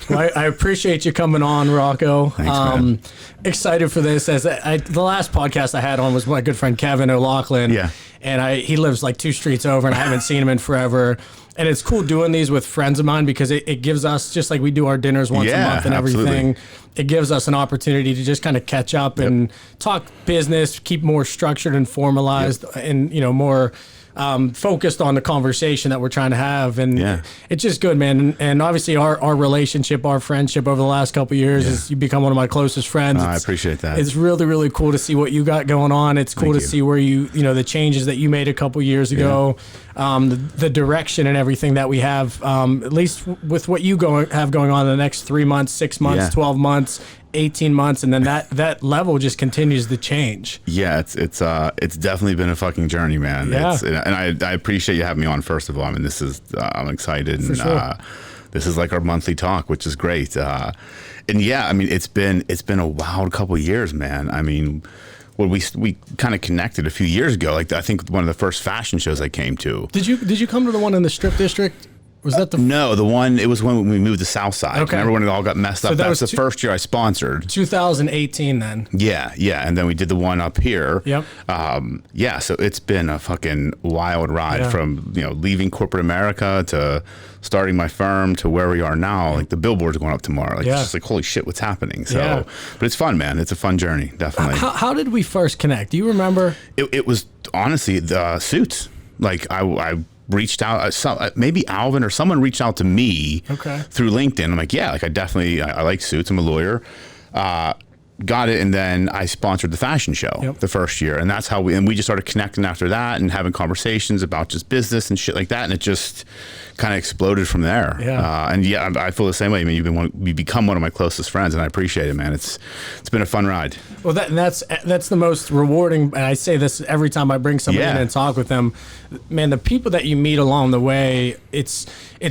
Well, I appreciate you coming on, Rocco. Thanks, man. Excited for this. The last podcast I had on was my good friend Kevin O'Loughlin. Yeah. And he lives like 2 streets over, and I haven't seen him in forever. And it's cool doing these with friends of mine because it gives us, just like we do our dinners once a month and everything, it gives us an opportunity to just kind of catch up and talk business, keep more structured and formalized, and more focused on the conversation that we're trying to have. And it's just good, man. And obviously our relationship, our friendship over the last couple of years is you become one of my closest friends. I appreciate that. It's really, really cool to see what you got going on. It's cool to see where the changes that you made a couple years ago, the direction and everything that we have, at least with what you have going on in the next 3 months, 6 months, 12 months, 18 months, and then that level just continues to change. Yeah, it's definitely been a fucking journey, man. Yeah. And I appreciate you having me on, first of all. I mean, this is I'm excited, and this is like our monthly talk, which is great. And yeah, I mean, it's been a wild couple of years, man. I mean, well, we kind of connected a few years ago. Like, I think one of the first fashion shows I came to. Did you come to the one in the Strip District? Was that the no, the one, it was when we moved to South Side. Okay. Remember when it all got messed up? So that was the first year I sponsored. 2018 then. Yeah. And then we did the one up here. Yep. So it's been a fucking wild ride from, leaving corporate America to starting my firm to where we are now. Like, the billboard's going up tomorrow. Like, it's just like, holy shit, what's happening? So, but it's fun, man. It's a fun journey, definitely. How did we first connect? Do you remember? It was honestly the suits. Like, I reached out, maybe Alvin or someone reached out to me through LinkedIn. I'm like, I like suits. I'm a lawyer. Got it. And then I sponsored the fashion show the first year. And that's how we just started connecting after that and having conversations about just business and shit like that. And it just kind of exploded from there. Yeah. I feel the same way. I mean, you become one of my closest friends, and I appreciate it, man. It's been a fun ride. Well, that's the most rewarding. And I say this every time I bring somebody in and talk with them, man, the people that you meet along the way, it's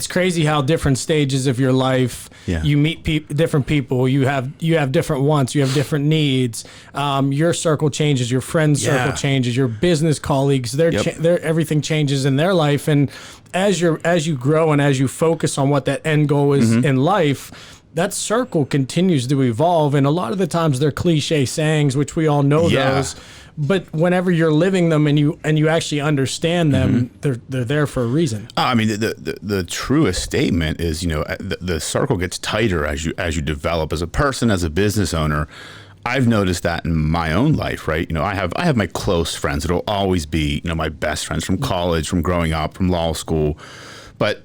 crazy how different stages of your life, you meet different people, you have different wants, you have different needs. Your circle changes, your friend's circle changes, your business colleagues, everything changes in their life. And as you grow and as you focus on what that end goal is in life, that circle continues to evolve. And a lot of the times they're cliche sayings, which we all know those. But whenever you're living them and you actually understand them, they're there for a reason. I mean, the truest statement is, the circle gets tighter as you develop as a person, as a business owner. I've noticed that in my own life, right? I have my close friends. It'll always be, my best friends from college, from growing up, from law school. But,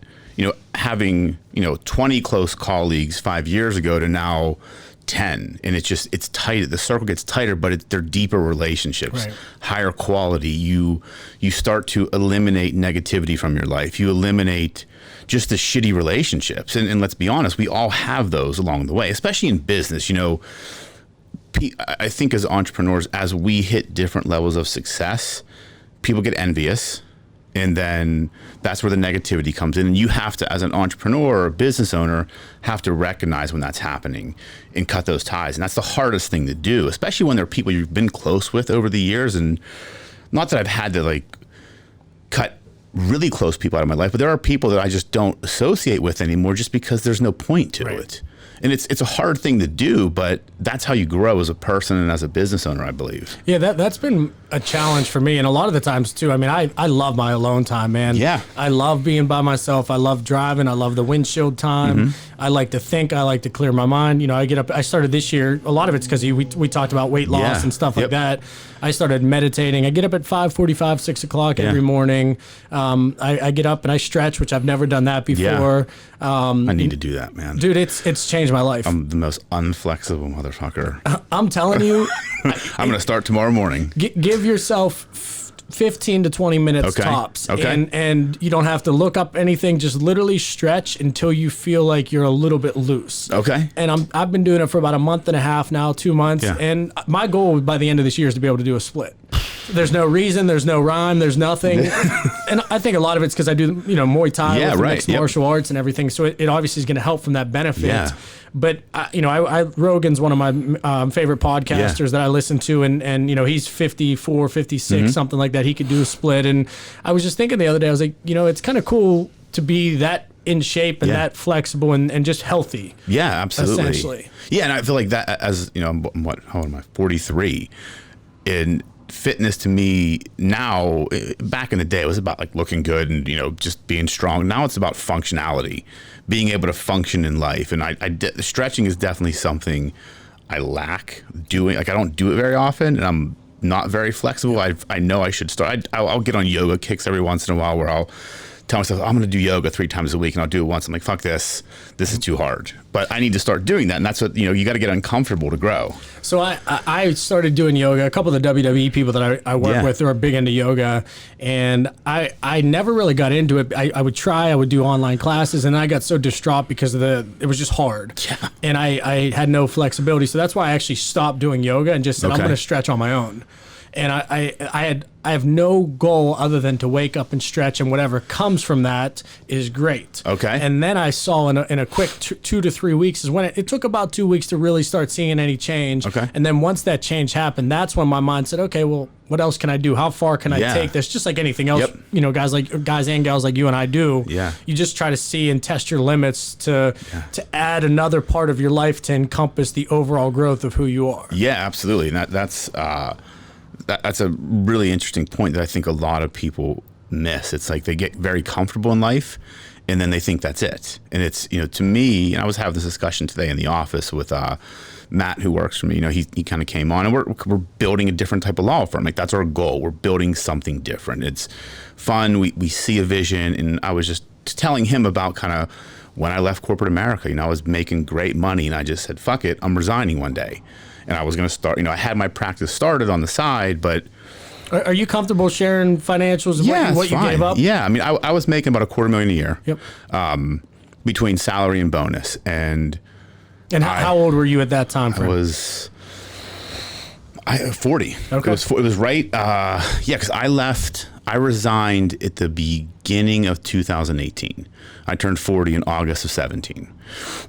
having, 20 close colleagues 5 years ago to now 10, and it's tight. The circle gets tighter, but they're deeper relationships, higher quality. You start to eliminate negativity from your life. You eliminate just the shitty relationships. And let's be honest, we all have those along the way, especially in business. I think as entrepreneurs, as we hit different levels of success, people get envious. And then that's where the negativity comes in. And you have to, as an entrepreneur or a business owner, have to recognize when that's happening and cut those ties. And that's the hardest thing to do, especially when there are people you've been close with over the years. And not that I've had to cut really close people out of my life, but there are people that I just don't associate with anymore just because there's no point to it. And it's a hard thing to do, but that's how you grow as a person and as a business owner, I believe. Yeah, that's been a challenge for me. And a lot of the times, too, I mean, I love my alone time, man. Yeah. I love being by myself. I love driving. I love the windshield time. I like to think. I like to clear my mind. I get up. I started this year. A lot of it's because we talked about weight loss and stuff like that. I started meditating. I get up at 5:45, 6 o'clock every morning. I get up and I stretch, which I've never done that before. I need to do that, man. Dude, it's changed my life. I'm the most unflexible motherfucker. I'm telling you. I'm going to start tomorrow morning. Give yourself 15 to 20 minutes tops. And you don't have to look up anything. Just literally stretch until you feel like you're a little bit loose. And I've been doing it for about a month and a half now, 2 months. And my goal by the end of this year is to be able to do a split. There's no reason, there's no rhyme, there's nothing. And I think a lot of it's because I do, Muay Thai, mixed martial arts and everything. So it obviously is going to help from that benefit. But, Rogan's one of my favorite podcasters that I listen to. And he's 54, 56, something like that. He could do a split. And I was just thinking the other day, I was like, it's kind of cool to be that in shape and that flexible and just healthy. Yeah, absolutely. Essentially. Yeah, and I feel like that, as you know, how old am I? 43. And fitness to me now, back in the day, it was about like looking good and, you know, just being strong. Now it's about functionality, being able to function in life. And stretching is definitely something I lack doing. Like, I don't do it very often, and I'm not very flexible. I know I should start. I'll get on yoga kicks every once in a while where I'll tell myself, I'm going to do yoga 3 times a week, and I'll do it once. I'm like, fuck this. This is too hard. But I need to start doing that. And that's what, you know, you got to get uncomfortable to grow. So I started doing yoga. A couple of the WWE people that I work with are big into yoga. And I never really got into it. I would do online classes, and I got so distraught because it was just hard. Yeah. And I had no flexibility. So that's why I actually stopped doing yoga and just said, I'm going to stretch on my own. And I have no goal other than to wake up and stretch, and whatever comes from that is great. Okay. And then I saw in a quick 2 to 3 weeks is when it took about 2 weeks to really start seeing any change. Okay. And then once that change happened, that's when my mind said, okay, well, what else can I do? How far can I take this? Just like anything else, you know, guys and gals like you and I do. Yeah. You just try to see and test your limits to add another part of your life to encompass the overall growth of who you are. Yeah, absolutely. And that's a really interesting point that I think a lot of people miss. It's like they get very comfortable in life, and then they think that's it. And it's, you know, to me, and I was having this discussion today in the office with Matt, who works for me. You know, he kind of came on, and we're building a different type of law firm. Like, that's our goal. We're building something different. It's fun. We see a vision, and I was just telling him about kind of when I left corporate America. You know, I was making great money, and I just said, fuck it, I'm resigning one day. And I was going to start, you know, I had my practice started on the side, but... Are you comfortable sharing financials and what you gave up? Yeah, I mean, I was making about $250,000 a year. Yep. Between salary and bonus. And how old were you at that time frame? I was 40. Okay. It was right, because I resigned at the beginning of 2018. I turned 40 in August of 17.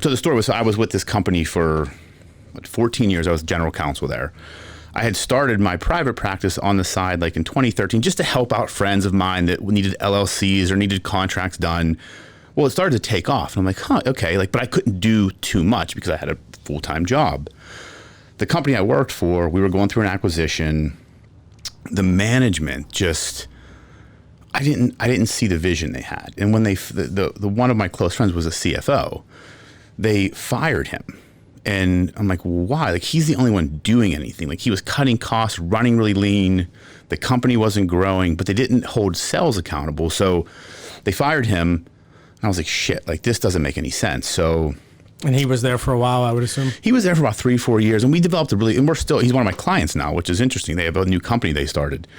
So the story was, I was with this company for 14 years. I was general counsel there. I had started my private practice on the side like in 2013 just to help out friends of mine that needed LLCs or needed contracts done. Well, it started to take off, and I'm like, okay, like, but I couldn't do too much because I had a full-time job. The company I worked for, we were going through an acquisition. The management just, I didn't see the vision they had. And when the one of my close friends was a CFO, they fired him. And I'm like, well, why? Like, he's the only one doing anything. Like, he was cutting costs, running really lean. The company wasn't growing, but they didn't hold sales accountable. So they fired him. And I was like, shit, like, this doesn't make any sense. So. And he was there for a while, I would assume. He was there for about 3-4 years. And we developed and he's one of my clients now, which is interesting. They have a new company they started.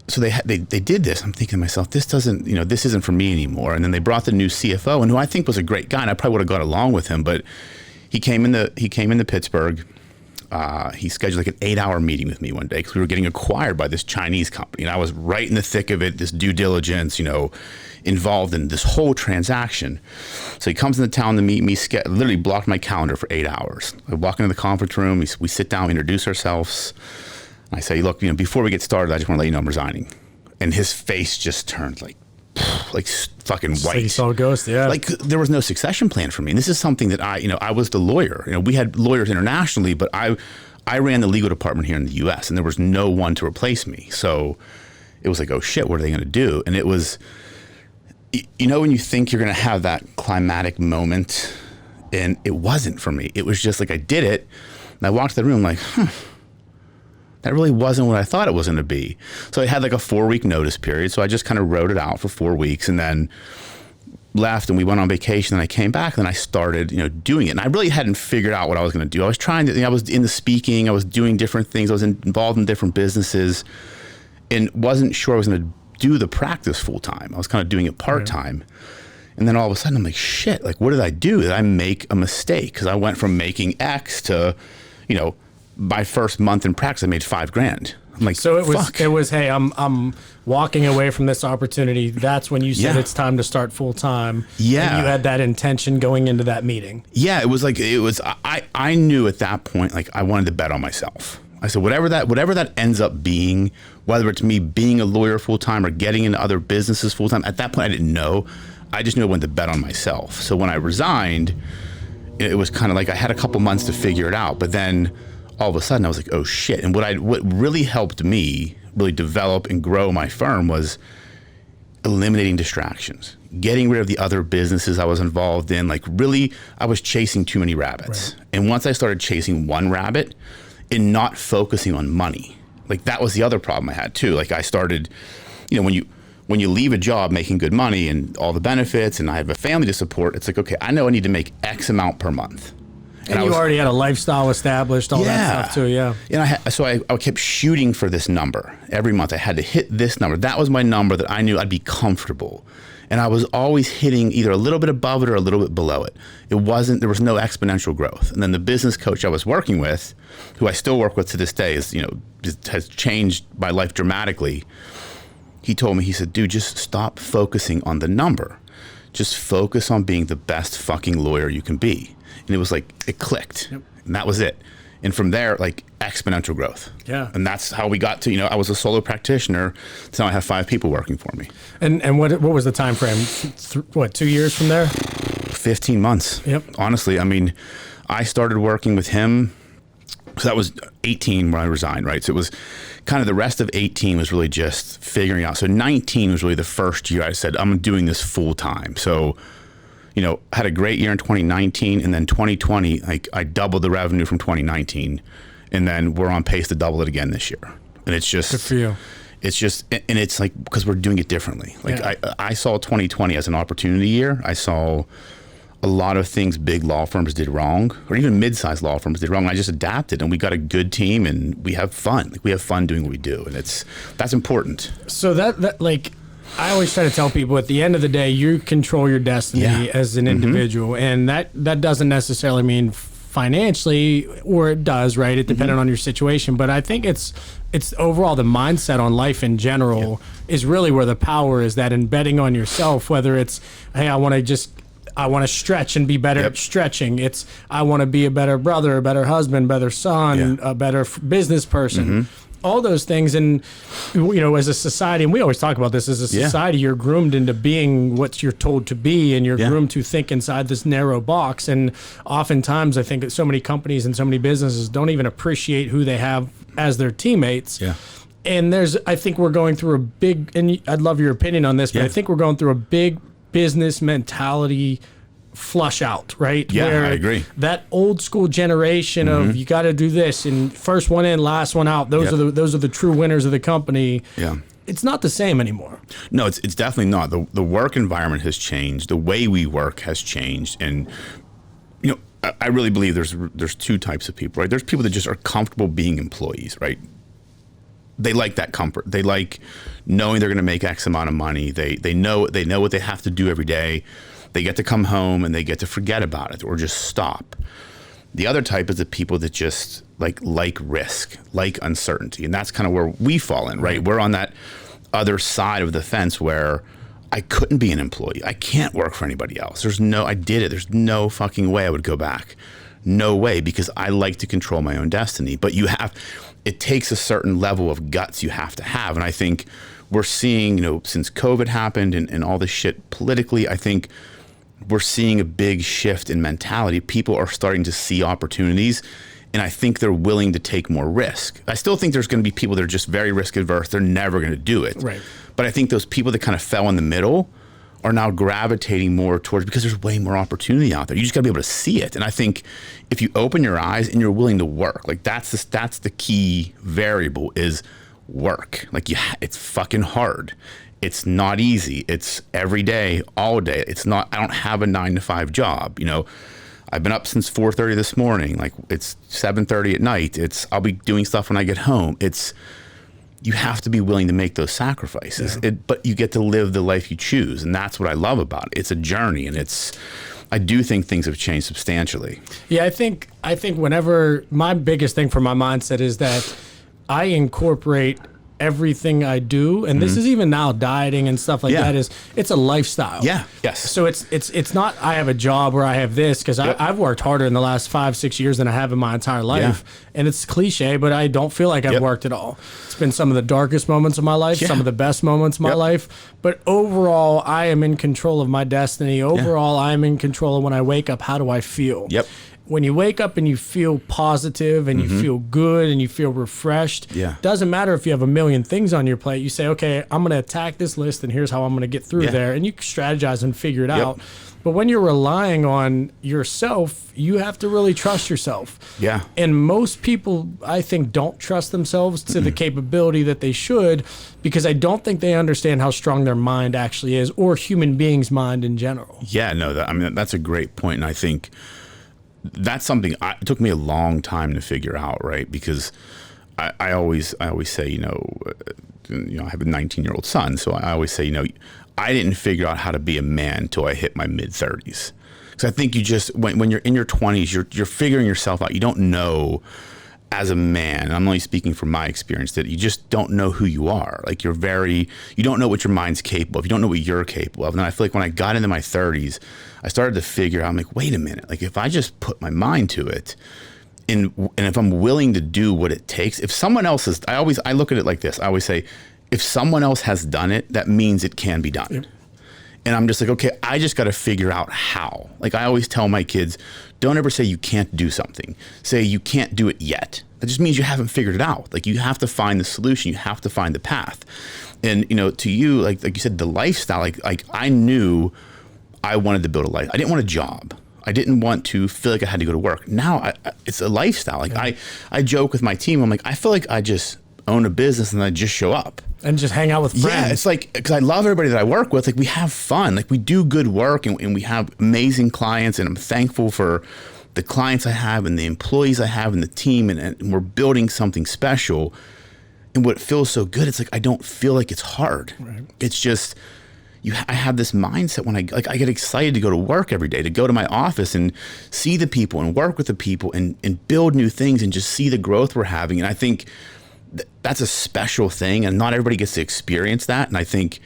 So they did this. I'm thinking to myself, this isn't for me anymore. And then they brought the new CFO, and who I think was a great guy, and I probably would have got along with him, but he came into Pittsburgh. He scheduled like an 8-hour meeting with me one day because we were getting acquired by this Chinese company, and I was right in the thick of it, this due diligence, you know, involved in this whole transaction. So he comes into town to meet me, literally blocked my calendar for 8 hours. I walk into the conference room, we sit down, we introduce ourselves. I say, look, you know, before we get started, I just want to let you know I'm resigning. And his face just turned like fucking white. Like you saw a ghost, yeah. Like, there was no succession plan for me. And this is something that I was the lawyer. You know, we had lawyers internationally, but I ran the legal department here in the U.S. and there was no one to replace me. So it was like, oh shit, what are they going to do? And it was, you know, when you think you're going to have that climatic moment, and it wasn't for me. It was just like, I did it, and I walked to the room like, that really wasn't what I thought it was going to be. So I had like a 4-week notice period. So I just kind of wrote it out for 4 weeks and then left, and we went on vacation, and I came back, and I started, you know, doing it. And I really hadn't figured out what I was going to do. I was trying to, you know, I was in the speaking, I was doing different things. I was involved in different businesses and wasn't sure I was going to do the practice full time. I was kind of doing it part time. And then all of a sudden I'm like, shit, like, what did I do? Did I make a mistake? Because I went from making X to, you know, my first month in practice, I made $5,000. I'm like, so fuck. it was, hey, I'm walking away from this opportunity. That's when you said it's time to start full time. Yeah. And you had that intention going into that meeting. Yeah. I knew at that point, like, I wanted to bet on myself. I said, whatever that ends up being, whether it's me being a lawyer full time or getting into other businesses full time, at that point I didn't know. I just knew I wanted to bet on myself. So when I resigned, it was kind of like I had a couple months to figure it out. But then all of a sudden I was like, oh shit. And what really helped me really develop and grow my firm was eliminating distractions, getting rid of the other businesses I was involved in. Like really, I was chasing too many rabbits. Right. And once I started chasing one rabbit and not focusing on money, like that was the other problem I had too. Like I started, you know, when you leave a job making good money and all the benefits and I have a family to support, it's like, okay, I know I need to make X amount per month. And you already had a lifestyle established, all that stuff too, yeah. And so I kept shooting for this number. Every month I had to hit this number. That was my number that I knew I'd be comfortable. And I was always hitting either a little bit above it or a little bit below it. There was no exponential growth. And then the business coach I was working with, who I still work with to this day, has changed my life dramatically. He told me, he said, dude, just stop focusing on the number. Just focus on being the best fucking lawyer you can be. And it was like, it clicked. Yep. And that was it. And from there, like exponential growth. Yeah. And that's how we got to, I was a solo practitioner. So now I have 5 people working for me. And what was the time frame? 2 years from there? 15 months. Yep. Honestly, I mean, I started working with him. So that was 18 when I resigned, right? So it was kind of the rest of 18 was really just figuring out. So 19 was really the first year I said, I'm doing this full time. So, I had a great year in 2019, and then 2020, like I doubled the revenue from 2019, and then we're on pace to double it again this year. And it's just, good for you. It's just, and it's like, because we're doing it differently. Like I saw 2020 as an opportunity year. I saw a lot of things big law firms did wrong, or even mid-sized law firms did wrong. I just adapted, and we got a good team, and we have fun. Like we have fun doing what we do, and that's important. So that like, I always try to tell people at the end of the day, you control your destiny as an individual, and that doesn't necessarily mean financially, or it does, right? It depends on your situation, but I think it's overall the mindset on life in general is really where the power is. That in betting on yourself, whether it's, hey, I want to stretch and be better at stretching. It's, I want to be a better brother, a better husband, better son, a better business person. All those things. And, as a society, and we always talk about this, as a society, you're groomed into being what you're told to be, and you're groomed to think inside this narrow box. And oftentimes, I think that so many companies and so many businesses don't even appreciate who they have as their teammates. Yeah. And I think we're going through a big, and I'd love your opinion on this, but I think we're going through a big business mentality flush out, right? Yeah, I agree. That old school generation of you got to do this and first one in, last one out. Those are the true winners of the company. Yeah, it's not the same anymore. No, it's definitely not. The work environment has changed. The way we work has changed, and I really believe there's 2 types of people, right? There's people that just are comfortable being employees, right? They like that comfort. They like knowing they're going to make X amount of money. They know what they have to do every day. They get to come home and they get to forget about it or just stop. The other type is the people that just like risk, like uncertainty. And that's kind of where we fall in, right? We're on that other side of the fence where I couldn't be an employee. I can't work for anybody else. I did it. There's no fucking way I would go back. No way, because I like to control my own destiny. But it takes a certain level of guts you have to have. And I think we're seeing, since COVID happened and all this shit politically, I think we're seeing a big shift in mentality. People are starting to see opportunities, and I think they're willing to take more risk. I still think there's going to be people that are just very risk averse. They're never going to do it. Right. But I think those people that kind of fell in the middle are now gravitating more towards, because there's way more opportunity out there. You just got to be able to see it. And I think if you open your eyes and you're willing to work, like that's the key variable is work. Like it's fucking hard. It's not easy. It's every day, all day. I don't have a 9-to-5 job. I've been up since 4:30 this morning. Like it's 7:30 at night. I'll be doing stuff when I get home. You have to be willing to make those sacrifices, but you get to live the life you choose. And that's what I love about it. It's a journey, and I do think things have changed substantially. Yeah. I think whenever my biggest thing for my mindset is that I incorporate everything I do, and this is even now dieting and stuff like that, is it's a lifestyle. Yeah. Yes. So it's not I have a job where I have this, because I've worked harder in the last 5-6 years than I have in my entire life. And it's cliche, but I don't feel like I've worked at all. It's been some of the darkest moments of my life, some of the best moments of my life. But overall, I am in control of my destiny. Overall, I'm in control of when I wake up, how do I feel? Yep. When you wake up and you feel positive and you feel good and you feel refreshed, doesn't matter if you have a million things on your plate. You say, okay, I'm going to attack this list and here's how I'm going to get through there. And you strategize and figure it out. But when you're relying on yourself, you have to really trust yourself. Yeah. And most people, I think, don't trust themselves to the capability that they should, because I don't think they understand how strong their mind actually is, or human beings' mind in general. Yeah, no, that's a great point. And I think that's something it took me a long time to figure out, right? Because I always say, I have a 19-year-old son, so I always say, I didn't figure out how to be a man until I hit my mid-30s. Because I think you just, when you're in your 20s, you're figuring yourself out. You don't know as a man, and I'm only speaking from my experience, that you just don't know who you are. Like you don't know what your mind's capable of. You don't know what you're capable of. And I feel like when I got into my 30s, I started to figure out, I'm like, wait a minute, like if I just put my mind to it, and if I'm willing to do what it takes, if someone else is, I look at it like this. I always say, if someone else has done it, that means it can be done. Yep. And I'm just like, okay, I just got to figure out how. Like I always tell my kids, don't ever say you can't do something. Say you can't do it yet. That just means you haven't figured it out. Like you have to find the solution. You have to find the path. And to you, like you said, the lifestyle, like I knew I wanted to build a life. I didn't want a job. I didn't want to feel like I had to go to work. Now it's a lifestyle. Like I joke with my team. I'm like, I feel like I just own a business and I just show up. And just hang out with friends. Yeah, it's like, because I love everybody that I work with. Like we have fun. Like we do good work and we have amazing clients. And I'm thankful for the clients I have and the employees I have and the team. And we're building something special. And what feels so good, it's like I don't feel like it's hard. Right. It's just, I have this mindset when I get excited to go to work every day, to go to my office and see the people and work with the people and build new things and just see the growth we're having. And I think that's a special thing, and not everybody gets to experience that. And I think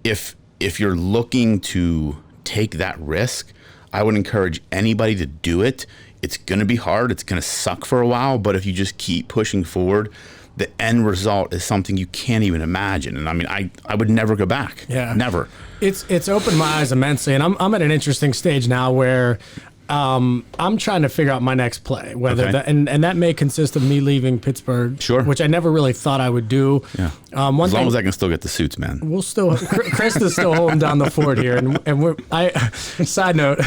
if you're looking to take that risk, I would encourage anybody to do it. It's going to be hard. It's going to suck for a while, but if you just keep pushing forward, the end result is something you can't even imagine. And I mean, I would never go back. Yeah, never. It's opened my eyes immensely, and I'm at an interesting stage now where I'm trying to figure out my next play, whether and that may consist of me leaving Pittsburgh, which I never really thought I would do. Yeah. As long as I can still get the suits, man. We'll still, Chris is still holding down the fort here, and side note,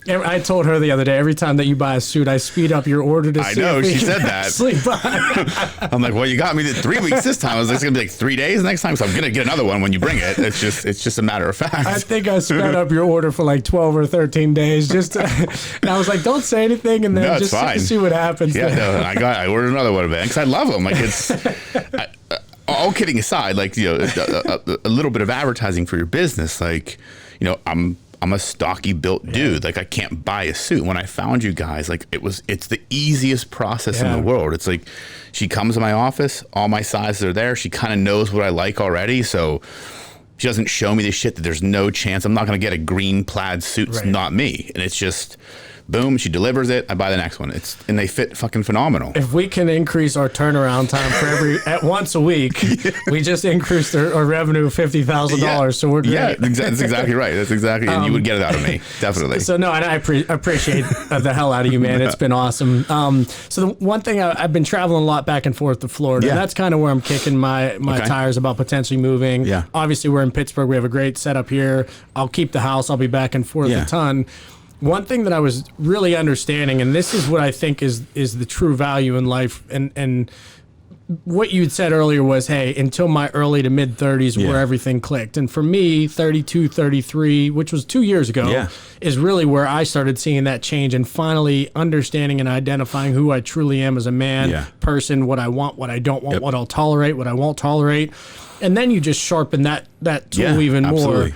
I told her the other day, every time that you buy a suit, I speed up your order to see if she said that. Sleep on. I'm like, well, you got me 3 weeks this time. I was like, it's going to be like 3 days next time, so I'm going to get another one when you bring it. It's just a matter of fact. I think I sped up your order for like 12 or 13 days. And I was like, don't say anything, and then just see what happens. Yeah, no, I ordered another one of it because I love them. Like all kidding aside, like a little bit of advertising for your business. Like, I'm a stocky built dude. Like I can't buy a suit. When I found you guys, like it's the easiest process in the world. It's like she comes to my office, all my sizes are there. She kind of knows what I like already. So she doesn't show me this shit that there's no chance I'm not going to get a green plaid suit. It's not me. And it's just boom, she delivers it. I buy the next one. And they fit fucking phenomenal. If we can increase our turnaround time for at once a week, we just increased our revenue $50,000. So we're great. Yeah, that's exactly right. That's exactly, and you would get it out of me, definitely. So no, and I appreciate the hell out of you, man. It's been awesome. So the one thing I've been traveling a lot back and forth to Florida. And that's kind of where I'm kicking my tires about potentially moving. Yeah. Obviously, we're in Pittsburgh. We have a great setup here. I'll keep the house. I'll be back and forth a ton. One thing that I was really understanding, and this is what I think is the true value in life, and what you had said earlier was, hey, until my early to mid 30s where everything clicked. And for me, 32, 33, which was 2 years ago, is really where I started seeing that change and finally understanding and identifying who I truly am as a man, person, what I want, what I don't want, what I'll tolerate, what I won't tolerate. And then you just sharpen that tool even more.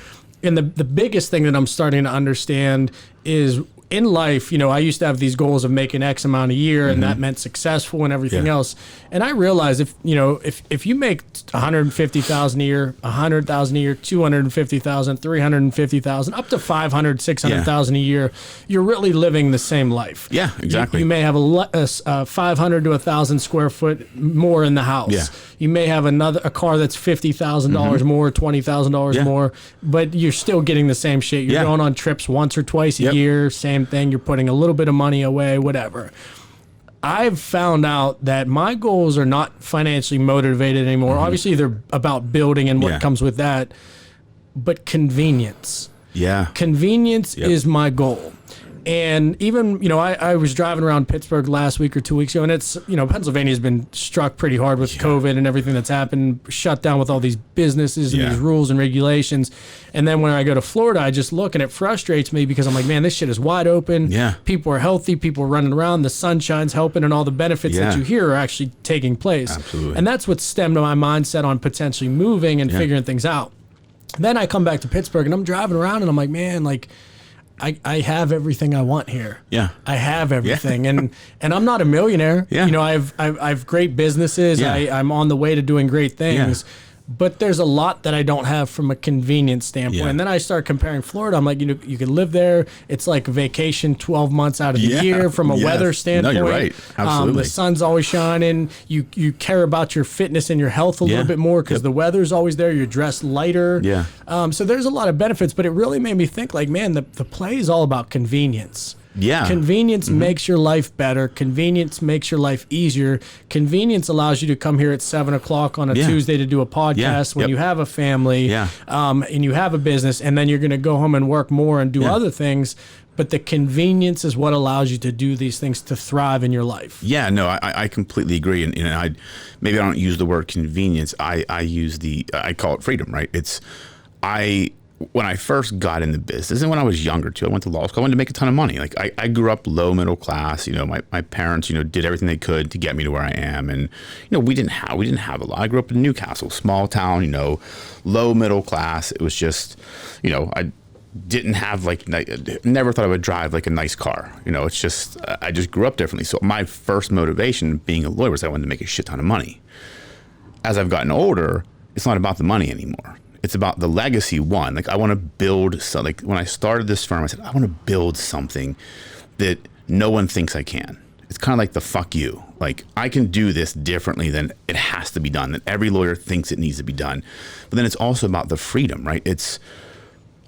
And the biggest thing that I'm starting to understand is in life, you know, I used to have these goals of making X amount a year, and that meant successful and everything else. And I realized if you make 150,000 a year, 100,000 a year, 250,000, 350,000, up to 500, 600,000 a year, you're really living the same life. Yeah, exactly. You may have a 500 to 1,000 square foot more in the house. Yeah. You may have a car that's $50,000 more, $20,000 more, but you're still getting the same shit. You're going on trips once or twice a year, same thing. You're putting a little bit of money away, whatever. I've found out that my goals are not financially motivated anymore. Obviously, they're about building and what comes with that, but convenience. Yeah. Convenience is my goal. And even, you know, I was driving around Pittsburgh last week or 2 weeks ago, and it's, you know, Pennsylvania's been struck pretty hard with COVID and everything that's happened, shut down with all these businesses and these rules and regulations. And then when I go to Florida, I just look and it frustrates me because I'm like, man, this shit is wide open. Yeah. People are healthy. People are running around. The sunshine's helping, and all the benefits that you hear are actually taking place. Absolutely. And that's what stemmed my mindset on potentially moving and figuring things out. Then I come back to Pittsburgh and I'm driving around and I'm like, man, like, I have everything I want here. Yeah. I have everything. And I'm not a millionaire. Yeah. You know, I've great businesses. Yeah. I'm on the way to doing great things. But there's a lot that I don't have from a convenience standpoint. Yeah. And then I start comparing Florida. I'm like, you know, you can live there. It's like vacation 12 months out of the year from a weather standpoint. No, you're right. Absolutely. The sun's always shining. You care about your fitness and your health a little bit more because the weather's always there. You're dressed lighter. Yeah. So there's a lot of benefits, but it really made me think like, man, the play is all about convenience. Yeah. Convenience makes your life better. Convenience makes your life easier. Convenience allows you to come here at 7 o'clock on a Tuesday to do a podcast when you have a family and you have a business, and then you're going to go home and work more and do other things. But the convenience is what allows you to do these things to thrive in your life. Yeah, no, I completely agree. And maybe I don't use the word convenience. I call it freedom, right? When I first got in the business, and when I was younger too, I went to law school. I wanted to make a ton of money. Like I grew up low middle class. You know, my parents, you know, did everything they could to get me to where I am. And you know, we didn't have a lot. I grew up in Newcastle, small town. You know, low middle class. It was just, you know, I didn't have never thought I would drive like a nice car. You know, it's just I just grew up differently. So my first motivation being a lawyer was I wanted to make a shit ton of money. As I've gotten older, it's not about the money anymore. It's about the legacy one. Like I want to build something. Like when I started this firm, I said, I want to build something that no one thinks I can. It's kind of like the fuck you. Like I can do this differently than it has to be done, that every lawyer thinks it needs to be done. But then it's also about the freedom, right?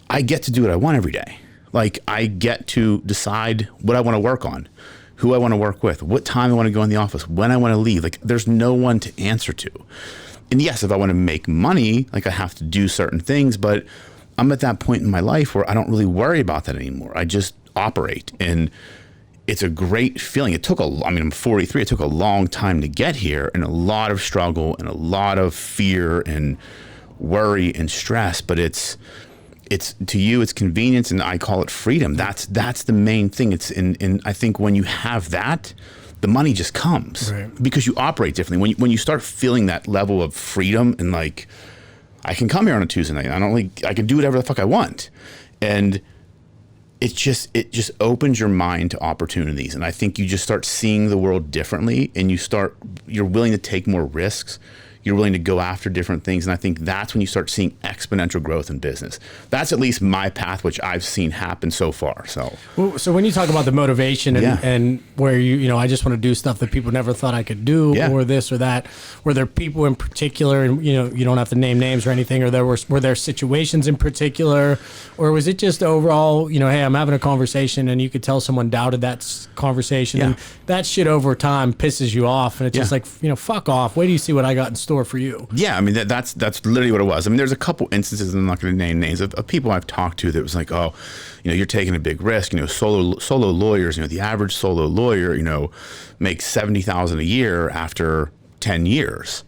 I get to do what I want every day. Like I get to decide what I want to work on, who I want to work with, what time I want to go in the office, when I want to leave. Like there's no one to answer to. And yes, if I want to make money, like I have to do certain things, but I'm at that point in my life where I don't really worry about that anymore. I just operate, and it's a great feeling. I'm 43. It took a long time to get here, and a lot of struggle and a lot of fear and worry and stress, but it's to you, it's convenience, and I call it freedom. That's the main thing. And I think when you have that, the money just comes because you operate differently. When you start feeling that level of freedom and like, I can come here on a Tuesday night. I can do whatever the fuck I want. And it just opens your mind to opportunities. And I think you just start seeing the world differently, and you're willing to take more risks. You're willing to go after different things. And I think that's when you start seeing exponential growth in business. That's at least my path, which I've seen happen so far. So when you talk about the motivation and where you know, I just want to do stuff that people never thought I could do or this or that, were there people in particular, and you know, you don't have to name names or anything, or were there situations in particular, or was it just overall, you know, hey, I'm having a conversation and you could tell someone doubted that conversation and that shit over time pisses you off, and it's just like, you know, fuck off. Wait till you see what I got in store for you. Yeah, I mean that's literally what it was. I mean, there's a couple instances, and I'm not going to name names, of people I've talked to that was like, oh, you know, you're taking a big risk. You know, solo lawyers. You know, the average solo lawyer, you know, makes $70,000 a year after 10 years.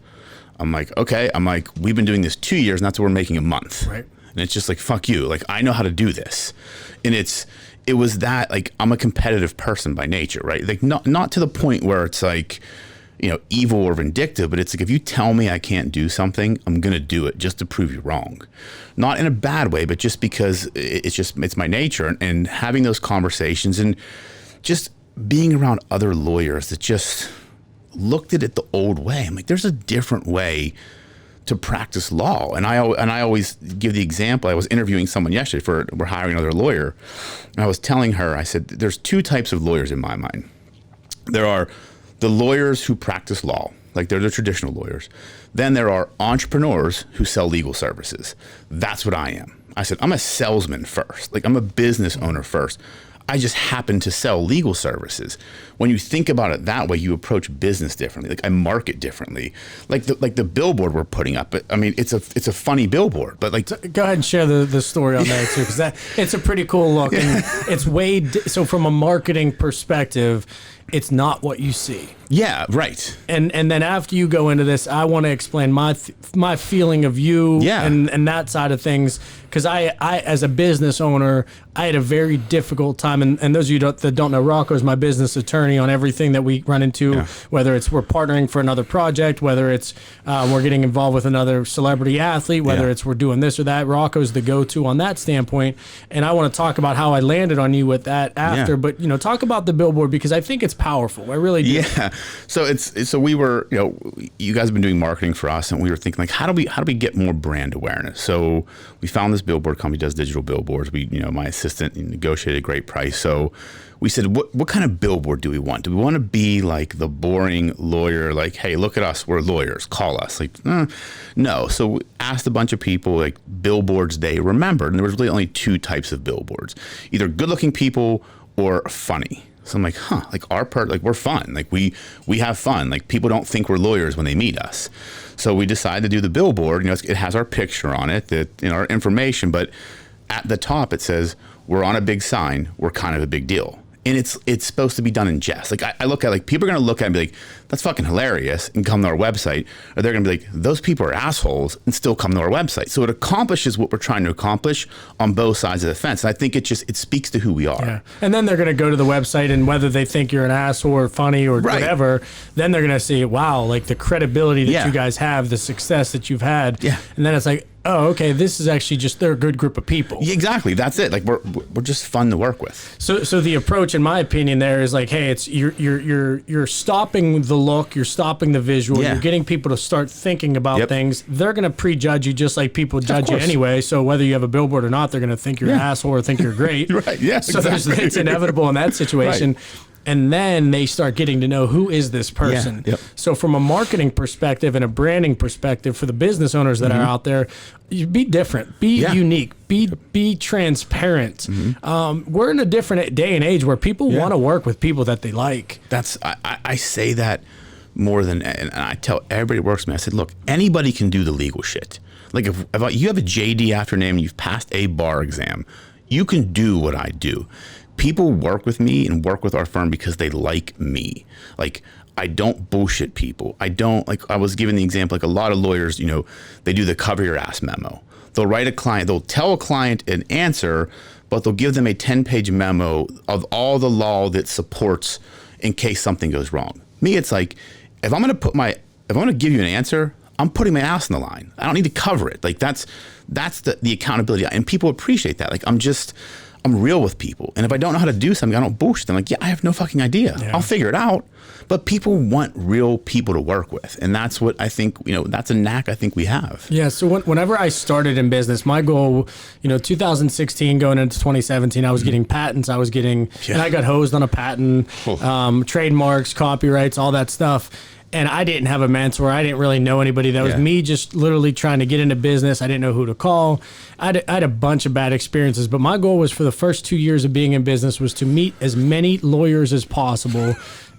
I'm like, okay. I'm like, we've been doing this 2 years, and that's what we're making a month. Right. And it's just like, fuck you. Like I know how to do this, and it was that, like, I'm a competitive person by nature, right? Like not to the point where it's like, evil or vindictive, but it's like, if you tell me I can't do something, I'm going to do it just to prove you wrong. Not in a bad way, but just because it's my nature. And having those conversations and just being around other lawyers that just looked at it the old way. I'm like, there's a different way to practice law. And I always give the example. I was interviewing someone yesterday we're hiring another lawyer. And I was telling her, I said, there's two types of lawyers in my mind. There are the lawyers who practice law, like they're the traditional lawyers. Then there are entrepreneurs who sell legal services. That's what I am. I said, I'm a salesman first. Like, I'm a business owner first. I just happen to sell legal services. When you think about it that way, you approach business differently. Like, I market differently. Like the billboard we're putting up. I mean, it's a funny billboard, but like, go ahead and share the story on that too, because it's a pretty cool look, and it's so from a marketing perspective, it's not what you see. Yeah, right. And then after you go into this, I want to explain my feeling of you and that side of things, because I as a business owner, I had a very difficult time. And those of you that don't know, Rocco is my business attorney on everything that we run into, whether it's we're partnering for another project, whether it's we're getting involved with another celebrity athlete, whether it's we're doing this or that. Rocco's the go-to on that standpoint. And I want to talk about how I landed on you with that after. But, talk about the billboard, because I think it's powerful. I really do. Yeah. So we were, you guys have been doing marketing for us, and we were thinking, like, how do we get more brand awareness? So we found this billboard company does digital billboards. My assistant negotiated a great price. So we said, what kind of billboard do we want? Do we want to be like the boring lawyer, like, hey, look at us, we're lawyers, call us? Like, no. So we asked a bunch of people, like, billboards they remembered, and there was really only two types of billboards: either good-looking people or funny. So I'm like, like our part, like, we're fun. Like, we have fun. Like, people don't think we're lawyers when they meet us. So we decided to do the billboard. It has our picture on it, our information, but at the top it says, we're on a big sign, we're kind of a big deal. And it's supposed to be done in jest. Like, I look at, like, people are going to look at it and be like, that's fucking hilarious, and come to our website. Or they're going to be like, those people are assholes, and still come to our website. So it accomplishes what we're trying to accomplish on both sides of the fence. And I think it speaks to who we are. Yeah. And then they're going to go to the website, and whether they think you're an asshole or funny or whatever, then they're going to see, wow, like, the credibility that you guys have, the success that you've had. Yeah. And then it's like, oh, okay, this is actually just, they're a good group of people. Yeah, exactly. That's it. Like, we're just fun to work with. So the approach, in my opinion, there is like, hey, it's you're stopping the look, you're stopping the visual, you're getting people to start thinking about things. They're going to prejudge you just like people judge you anyway. So whether you have a billboard or not, they're going to think you're an asshole or think you're great. Right. Yeah. So it's inevitable in that situation. Right. And then they start getting to know, who is this person? Yeah, So from a marketing perspective and a branding perspective for the business owners that are out there, you be different, be unique, be transparent. We're in a different day and age where people want to work with people that they like. I say that more than, and I tell everybody who works with me, I said, look, anybody can do the legal shit. Like, if you have a JD after name and you've passed a bar exam, you can do what I do. People work with me and work with our firm because they like me. Like, I don't bullshit people. I don't, like, I was giving the example, like, a lot of lawyers, they do the cover your ass memo. They'll tell a client an answer, but they'll give them a 10-page memo of all the law that supports in case something goes wrong. Me, it's like, if I'm going to give you an answer, I'm putting my ass on the line. I don't need to cover it. Like, that's the accountability. And people appreciate that. Like, I'm real with people. And if I don't know how to do something, I don't bullshit them. Like, I have no fucking idea. Yeah. I'll figure it out. But people want real people to work with. And that's what I think, that's a knack I think we have. Yeah. So whenever I started in business, my goal, 2016 going into 2017, I was getting patents. And I got hosed on a patent, trademarks, copyrights, all that stuff. And I didn't have a mentor. I didn't really know anybody. That was me just literally trying to get into business. I didn't know who to call. I had a bunch of bad experiences. But my goal was, for the first 2 years of being in business, was to meet as many lawyers as possible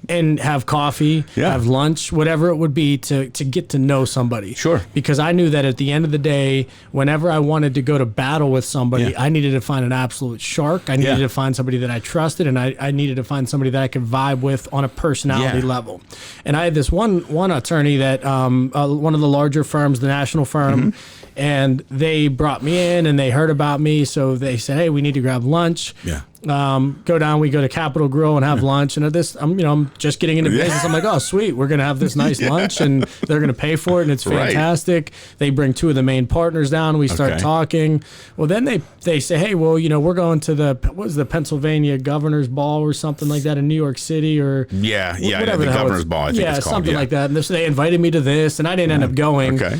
and have coffee, have lunch, whatever it would be, to get to know somebody. Sure. Because I knew that at the end of the day, whenever I wanted to go to battle with somebody, I needed to find an absolute shark. I needed to find somebody that I trusted, and I needed to find somebody that I could vibe with on a personality level. And I had this one attorney that, one of the larger firms, the national firm, and they brought me in and they heard about me. So they said, hey, we need to grab lunch. Yeah. Go down, we go to Capitol Grill and have lunch. And I'm just getting into business. I'm like, oh, sweet. We're going to have this nice lunch and they're going to pay for it. And it's fantastic. They bring two of the main partners down. We start talking. Well, then they say, hey, well, we're going to the Pennsylvania Governor's Ball or something like that in New York City or the Governor's Ball, I think it's called. Something like that. And so they invited me to this and I didn't end up going. Okay.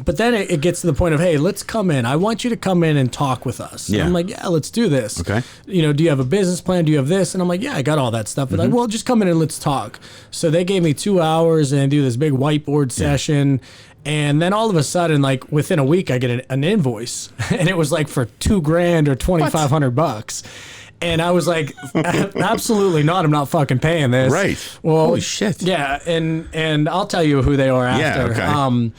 But then it gets to the point of, hey, let's come in. I want you to come in and talk with us. And I'm like, yeah, let's do this. Okay. Do you have a business plan? Do you have this? And I'm like, yeah, I got all that stuff. But like, well, just come in and let's talk. So they gave me 2 hours and do this big whiteboard session. And then all of a sudden, like within a week, I get an invoice, and it was like for $2,000 or $2,500. And I was like, absolutely not. I'm not fucking paying this. Right. Well, holy shit. Yeah. And I'll tell you who they are after. Yeah, okay.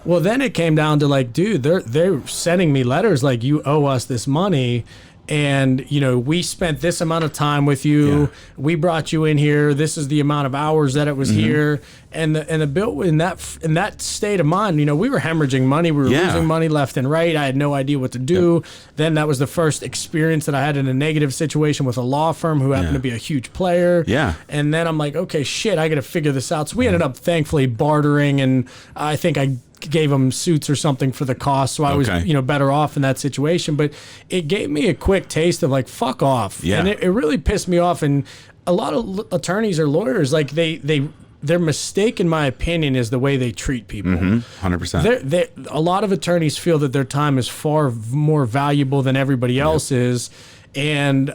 Well, then it came down to like, dude, they're sending me letters like, you owe us this money. And, we spent this amount of time with you. Yeah. We brought you in here. This is the amount of hours that it was here. And the bill in that state of mind, we were hemorrhaging money. We were losing money left and right. I had no idea what to do. Yep. Then that was the first experience that I had in a negative situation with a law firm who happened to be a huge player. Yeah. And then I'm like, okay, shit, I got to figure this out. So we ended up thankfully bartering, and I think I gave them suits or something for the cost, so I was better off in that situation. But it gave me a quick taste of like, fuck off. And it really pissed me off. And a lot of attorneys or lawyers, like their mistake, in my opinion, is the way they treat people. 100%. A lot of attorneys feel that their time is far more valuable than everybody else's. And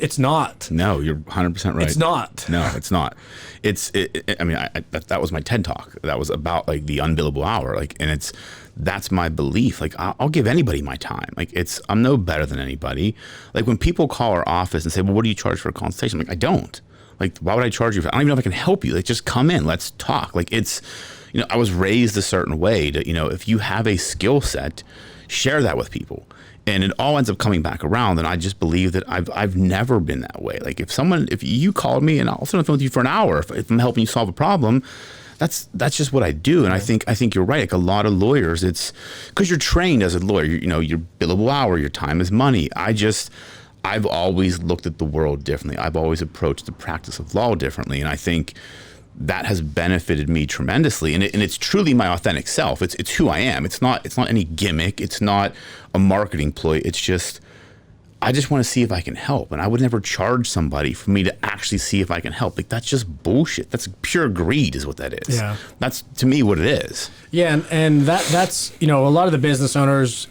it's not. No, you're 100% right. It's not. No, it's not. That was my TED Talk. That was about like the unbillable hour. Like, and that's my belief. Like, I'll give anybody my time. Like, I'm no better than anybody. Like, when people call our office and say, well, what do you charge for a consultation? I'm like, I don't. Like, why would I charge you for? I don't even know if I can help you. Like, just come in. Let's talk. Like, I was raised a certain way to, if you have a skill set, share that with people. And it all ends up coming back around. And I just believe that I've never been that way. Like, if you called me and I'll sit on the phone with you for an hour, if I'm helping you solve a problem, that's just what I do. And I think you're right. Like, a lot of lawyers, it's because you're trained as a lawyer, your billable hour, your time is money. I've always looked at the world differently. I've always approached the practice of law differently. And I think that has benefited me tremendously, and it's truly my authentic self. It's who I am. It's not any gimmick. It's not a marketing ploy. It's just, I just want to see if I can help, and I would never charge somebody for me to actually see if I can help. Like, that's just bullshit. That's pure greed, is what that is. Yeah, that's to me what it is. Yeah, and that's a lot of the business owners.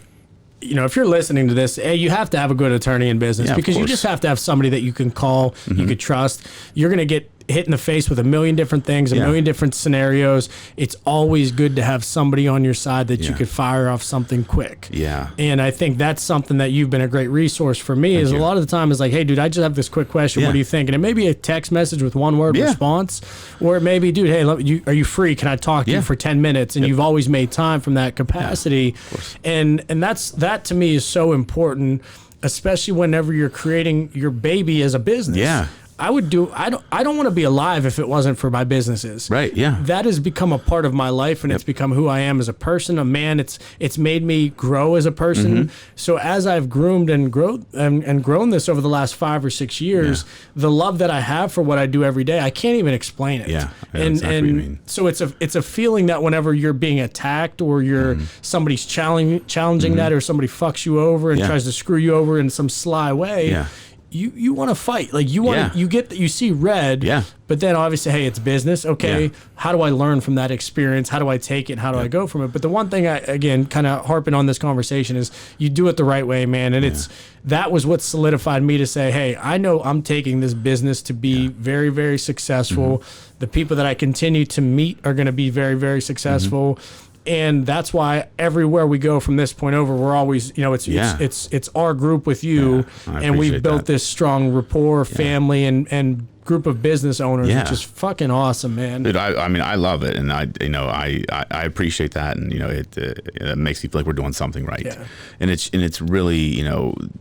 If you're listening to this, you have to have a good attorney in business, because you just have to have somebody that you can call, you could trust. You're going to get hit in the face with a million different things, a million different scenarios. It's always good to have somebody on your side that you could fire off something quick. Yeah. And I think that's something that you've been a great resource for me. A lot of the time is like, hey, dude, I just have this quick question. What do you think? And it may be a text message with one word response, or it may be, dude, hey, are you free? Can I talk to you for 10 minutes? And you've always made time from that capacity. And that to me is so important, especially whenever you're creating your baby as a business. Yeah. I don't want to be alive if it wasn't for my businesses. Right. Yeah. That has become a part of my life, and it's become who I am as a person, a man. It's made me grow as a person. So as I've groomed and grown this over the last 5 or 6 years, the love that I have for what I do every day, I can't even explain it. Yeah. Exactly what you mean. So it's a feeling that whenever you're being attacked, or you're somebody's challenging that, or somebody fucks you over and tries to screw you over in some sly way. Yeah. You want to fight. Like, you want you see red, but then obviously, hey, it's business. Okay, how do I learn from that experience? How do I take it? How do I go from it? But the one thing, again, kind of harping on this conversation, is you do it the right way, man. And that was what solidified me to say, hey, I know I'm taking this business to be very, very successful. The people that I continue to meet are going to be very, very successful. And that's why everywhere we go from this point over, we're always, it's our group with you, and we've built this strong rapport, family, and group of business owners, which is fucking awesome, man. Dude, I love it, and I appreciate that, and it makes me feel like we're doing something right. Yeah. And it's really,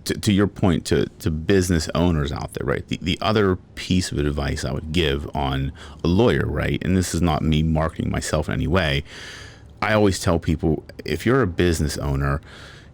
to your point, to business owners out there, right? The other piece of advice I would give on a lawyer, right? And this is not me marketing myself in any way. I always tell people, if you're a business owner,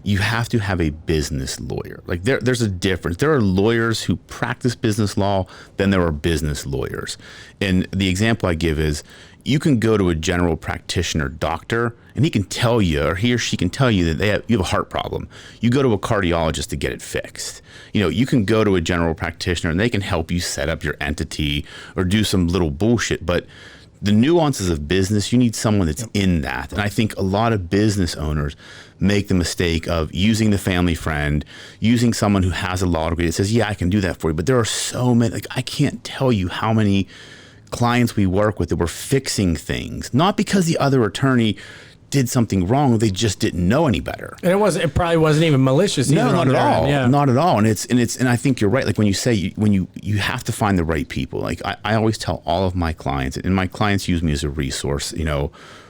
you have to have a business lawyer. Like there's a difference. There are lawyers who practice business law, then there are business lawyers. And the example I give is, you can go to a general practitioner doctor and he can tell you, or he or she can tell you that you have a heart problem. You go to a cardiologist to get it fixed. You can go to a general practitioner and they can help you set up your entity or do some little bullshit. But the nuances of business, you need someone that's in that. And I think a lot of business owners make the mistake of using the family friend, using someone who has a law degree that says, yeah, I can do that for you. But there are so many, like, I can't tell you how many clients we work with that were fixing things, not because the other attorney did something wrong, they just didn't know any better. And it probably wasn't even malicious either. No, not at all. Yeah. Not at all. And I think you're right. Like when you say, you have to find the right people. Like I always tell all of my clients, and my clients use me as a resource,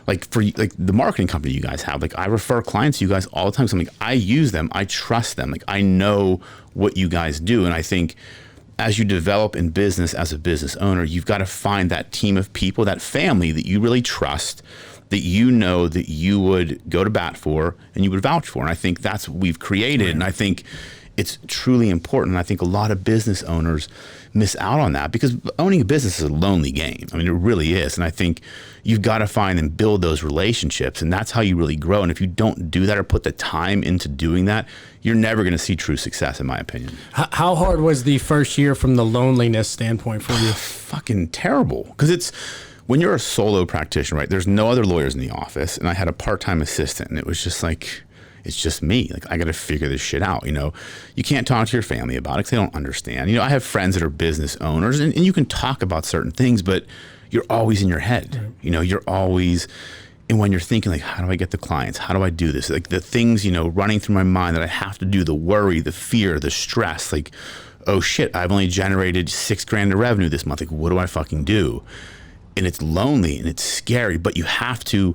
like for like the marketing company you guys have, like I refer clients to you guys all the time. So I'm like, I use them, I trust them. Like I know what you guys do. And I think as you develop in business as a business owner, you've got to find that team of people, that family that you really trust, that you know that you would go to bat for and you would vouch for. And I think that's what we've created. Right. And I think it's truly important. And I think a lot of business owners miss out on that because owning a business is a lonely game. I mean, it really is. And I think you've got to find and build those relationships. And that's how you really grow. And if you don't do that or put the time into doing that, you're never going to see true success, in my opinion. How hard was the first year from the loneliness standpoint for you? Fucking terrible. Because it's, when you're a solo practitioner, right, there's no other lawyers in the office. And I had a part-time assistant and it was just like, it's just me. Like I got to figure this shit out. You can't talk to your family about it because they don't understand. I have friends that are business owners and you can talk about certain things, but you're always in your head. Right. You're always, and when you're thinking like, how do I get the clients? How do I do this? Like the things, running through my mind that I have to do, the worry, the fear, the stress, like, oh shit, I've only generated $6,000 in revenue this month. Like, what do I fucking do? And it's lonely and it's scary, but you have to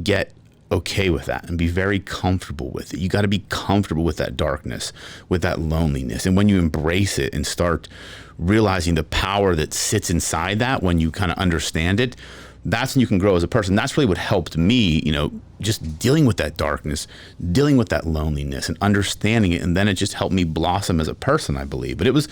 get okay with that and be very comfortable with it. You got to be comfortable with that darkness, with that loneliness. And when you embrace it and start realizing the power that sits inside that, when you kind of understand it, that's when you can grow as a person. That's really what helped me, just dealing with that darkness, dealing with that loneliness and understanding it. And then it just helped me blossom as a person, I believe. But it was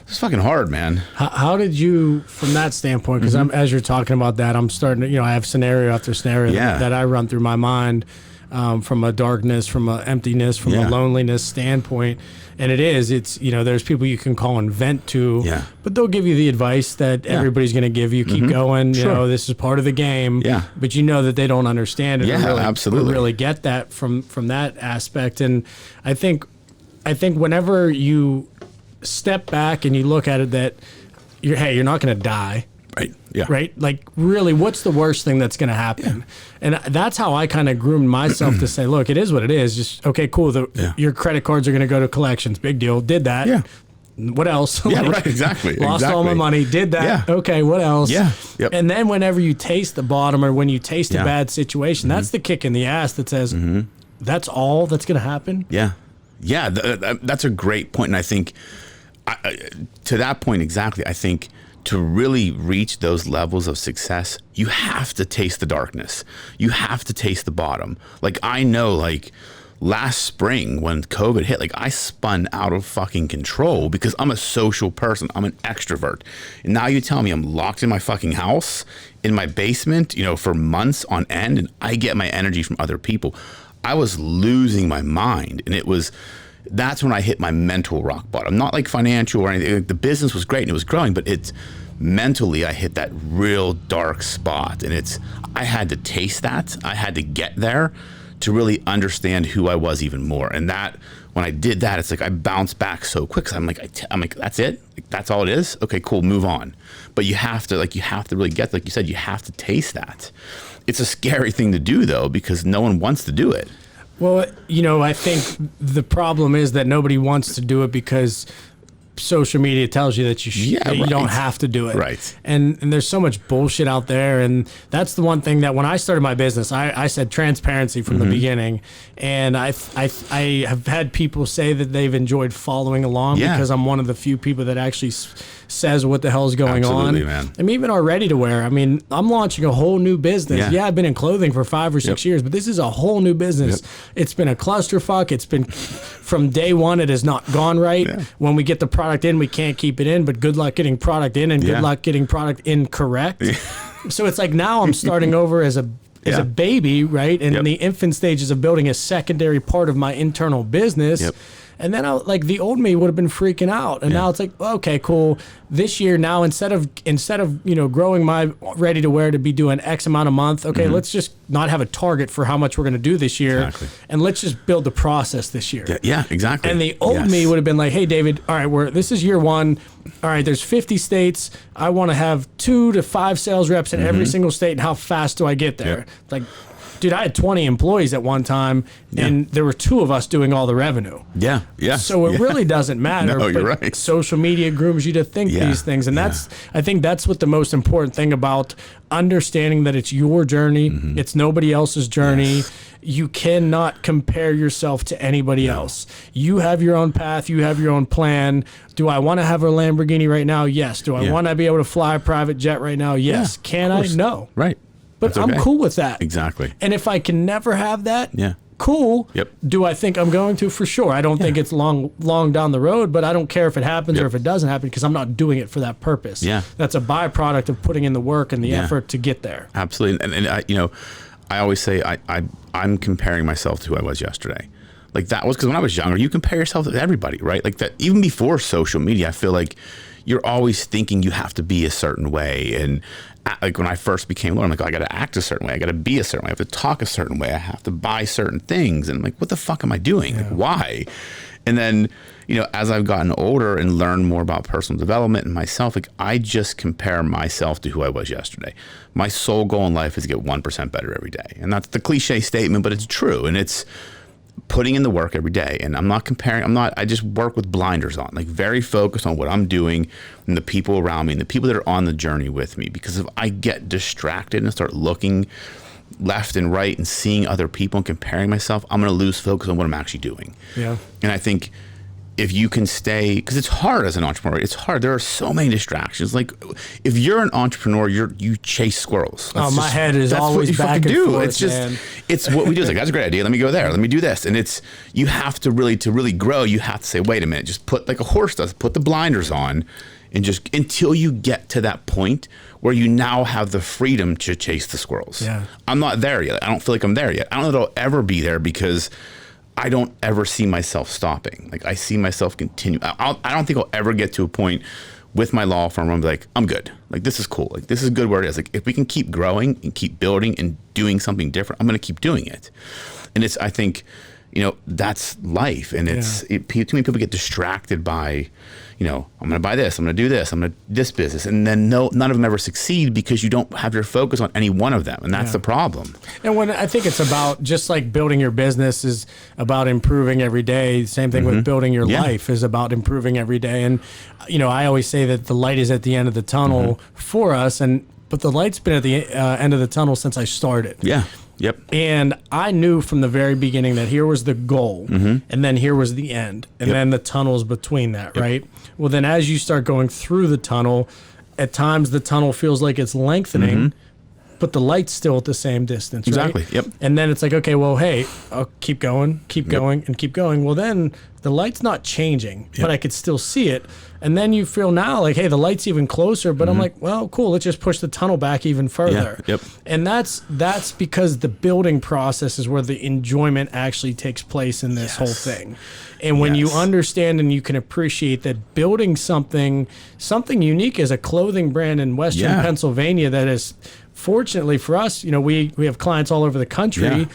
fucking hard, man. How did you, from that standpoint, because as you're talking about that, I'm starting to, I have scenario after scenario that I run through my mind from a darkness, from a emptiness, from a loneliness standpoint. And it's, there's people you can call and vent to, but they'll give you the advice that everybody's going to give you. Keep going. This is part of the game. Yeah. But that they don't understand it. Yeah, absolutely. Really get that from that aspect. And I think whenever you step back and you look at it that you're not going to die. Right. Yeah. Right. Like, really, what's the worst thing that's going to happen? Yeah. And that's how I kind of groomed myself to say, look, it is what it is. Just, okay, cool. Your credit cards are going to go to collections. Big deal. Did that. Yeah. What else? Yeah, right. Exactly. Lost all my money. Did that. Yeah. Okay. What else? Yeah. Yep. And then whenever you taste the bottom or when you taste a bad situation, that's the kick in the ass that says, that's all that's going to happen. Yeah. Yeah. That's a great point. And I think to that point, exactly, I think to really reach those levels of success, you have to taste the darkness. You have to taste the bottom. Like, I know, like, last spring when COVID hit, like, I spun out of fucking control because I'm a social person. I'm an extrovert. And now you tell me I'm locked in my fucking house, in my basement, for months on end, and I get my energy from other people. I was losing my mind. And that's when I hit my mental rock bottom. Not like financial or anything. The business was great and it was growing, but it's mentally I hit that real dark spot. And I had to taste that. I had to get there to really understand who I was even more. And that, when I did that, it's like I bounced back so quick. 'Cause I'm like, that's it? Like, that's all it is? Okay, cool, move on. But you have to really get, like you said, you have to taste that. It's a scary thing to do though, because no one wants to do it. Well, I think the problem is that nobody wants to do it because social media tells you that that you don't have to do it. Right. And there's so much bullshit out there. And that's the one thing that when I started my business, I said transparency from the beginning. And I have had people say that they've enjoyed following along because I'm one of the few people that actually says what the hell is going on. Man. I mean, even our ready to wear. I mean, I'm launching a whole new business. Yeah, I've been in clothing for 5 or 6 years, but this is a whole new business. It's been a clusterfuck. It's been from day one, it has not gone right. When we get the product in, we can't keep it in, but good luck getting product in and good luck getting product in correct. So it's like now I'm starting over as a baby, right? And in the infant stages of building a secondary part of my internal business. And then the old me would have been freaking out. And now it's like, okay, cool. This year now, instead of growing my ready to wear to be doing X amount a month, okay, let's just not have a target for how much we're going to do this year. And let's just build the process this year. Yeah, exactly. And the old me would have been like, hey, David, all right, this is year 1. All right, there's 50 states. I want to have 2 to 5 sales reps in every single state. And how fast do I get there? Like, dude, I had 20 employees at one time, and there were 2 of us doing all the revenue. So it really doesn't matter. No, you're right. Social media grooms you to think these things, and I think that's what the most important thing about understanding that it's your journey, it's nobody else's journey. You cannot compare yourself to anybody else. You have your own path. You have your own plan. Do I want to have a Lamborghini right now? Yes. Do I want to be able to fly a private jet right now? Yes. Can I? No. Right. But I'm cool with that. Exactly. And if I can never have that, cool. Do I think I'm going to? For sure. I don't think it's long down the road, but I don't care if it happens or if it doesn't happen because I'm not doing it for that purpose. That's a byproduct of putting in the work and the effort to get there. Absolutely. And I always say I'm comparing myself to who I was yesterday. Like that was because when I was younger, you compare yourself to everybody, right? Like that, even before social media, I feel like you're always thinking you have to be a certain way. And like when I first became Lord, I'm like, I got to act a certain way. I got to be a certain way. I have to talk a certain way. I have to buy certain things. And I'm like, what the fuck am I doing? Like, why? And then, as I've gotten older and learned more about personal development and myself, like I just compare myself to who I was yesterday. My sole goal in life is to get 1% better every day. And that's the cliche statement, but it's true. And it's putting in the work every day. And I'm not comparing, I just work with blinders on, like very focused on what I'm doing and the people around me and the people that are on the journey with me. Because if I get distracted and start looking left and right and seeing other people and comparing myself, I'm going to lose focus on what I'm actually doing. And I think if you can stay, because it's hard as an entrepreneur, it's hard. There are so many distractions. Like if you're an entrepreneur, you chase squirrels. My head is always back and forth. It's just, it's what we do. It's like, that's a great idea. Let me go there. Let me do this. And you have to really grow. You have to say, wait a minute, just put like a horse does, put the blinders on and just until you get to that point where you now have the freedom to chase the squirrels. I'm not there yet. I don't feel like I'm there yet. I don't know that I'll ever be there because I don't ever see myself stopping. Like I see myself continue. I don't think I'll ever get to a point with my law firm where I'm like, I'm good. Like this is cool. Like this is good where it is. Like if we can keep growing and keep building and doing something different, I'm going to keep doing it. And I think, that's life. And too many people get distracted by, I'm going to buy this, I'm going to do this, I'm going to this business. And then none of them ever succeed because you don't have your focus on any one of them. And that's the problem. And when I think it's about just like building your business is about improving every day. Same thing with building your life is about improving every day. And, I always say that the light is at the end of the tunnel for us. But the light's been at the end of the tunnel since I started. And I knew from the very beginning that here was the goal, and then here was the end, and then the tunnel's between that, right? Well, then as you start going through the tunnel, at times the tunnel feels like it's lengthening, but the light's still at the same distance, right? Exactly, And then it's like, okay, well, hey, I'll keep going, and keep going. Well, then the light's not changing, but I could still see it. And then you feel now like, hey, the light's even closer, but I'm like, well, cool, let's just push the tunnel back even further. And that's because the building process is where the enjoyment actually takes place in this whole thing. And when you understand and you can appreciate that building something unique as a clothing brand in Western Pennsylvania that is, fortunately for us, we have clients all over the country.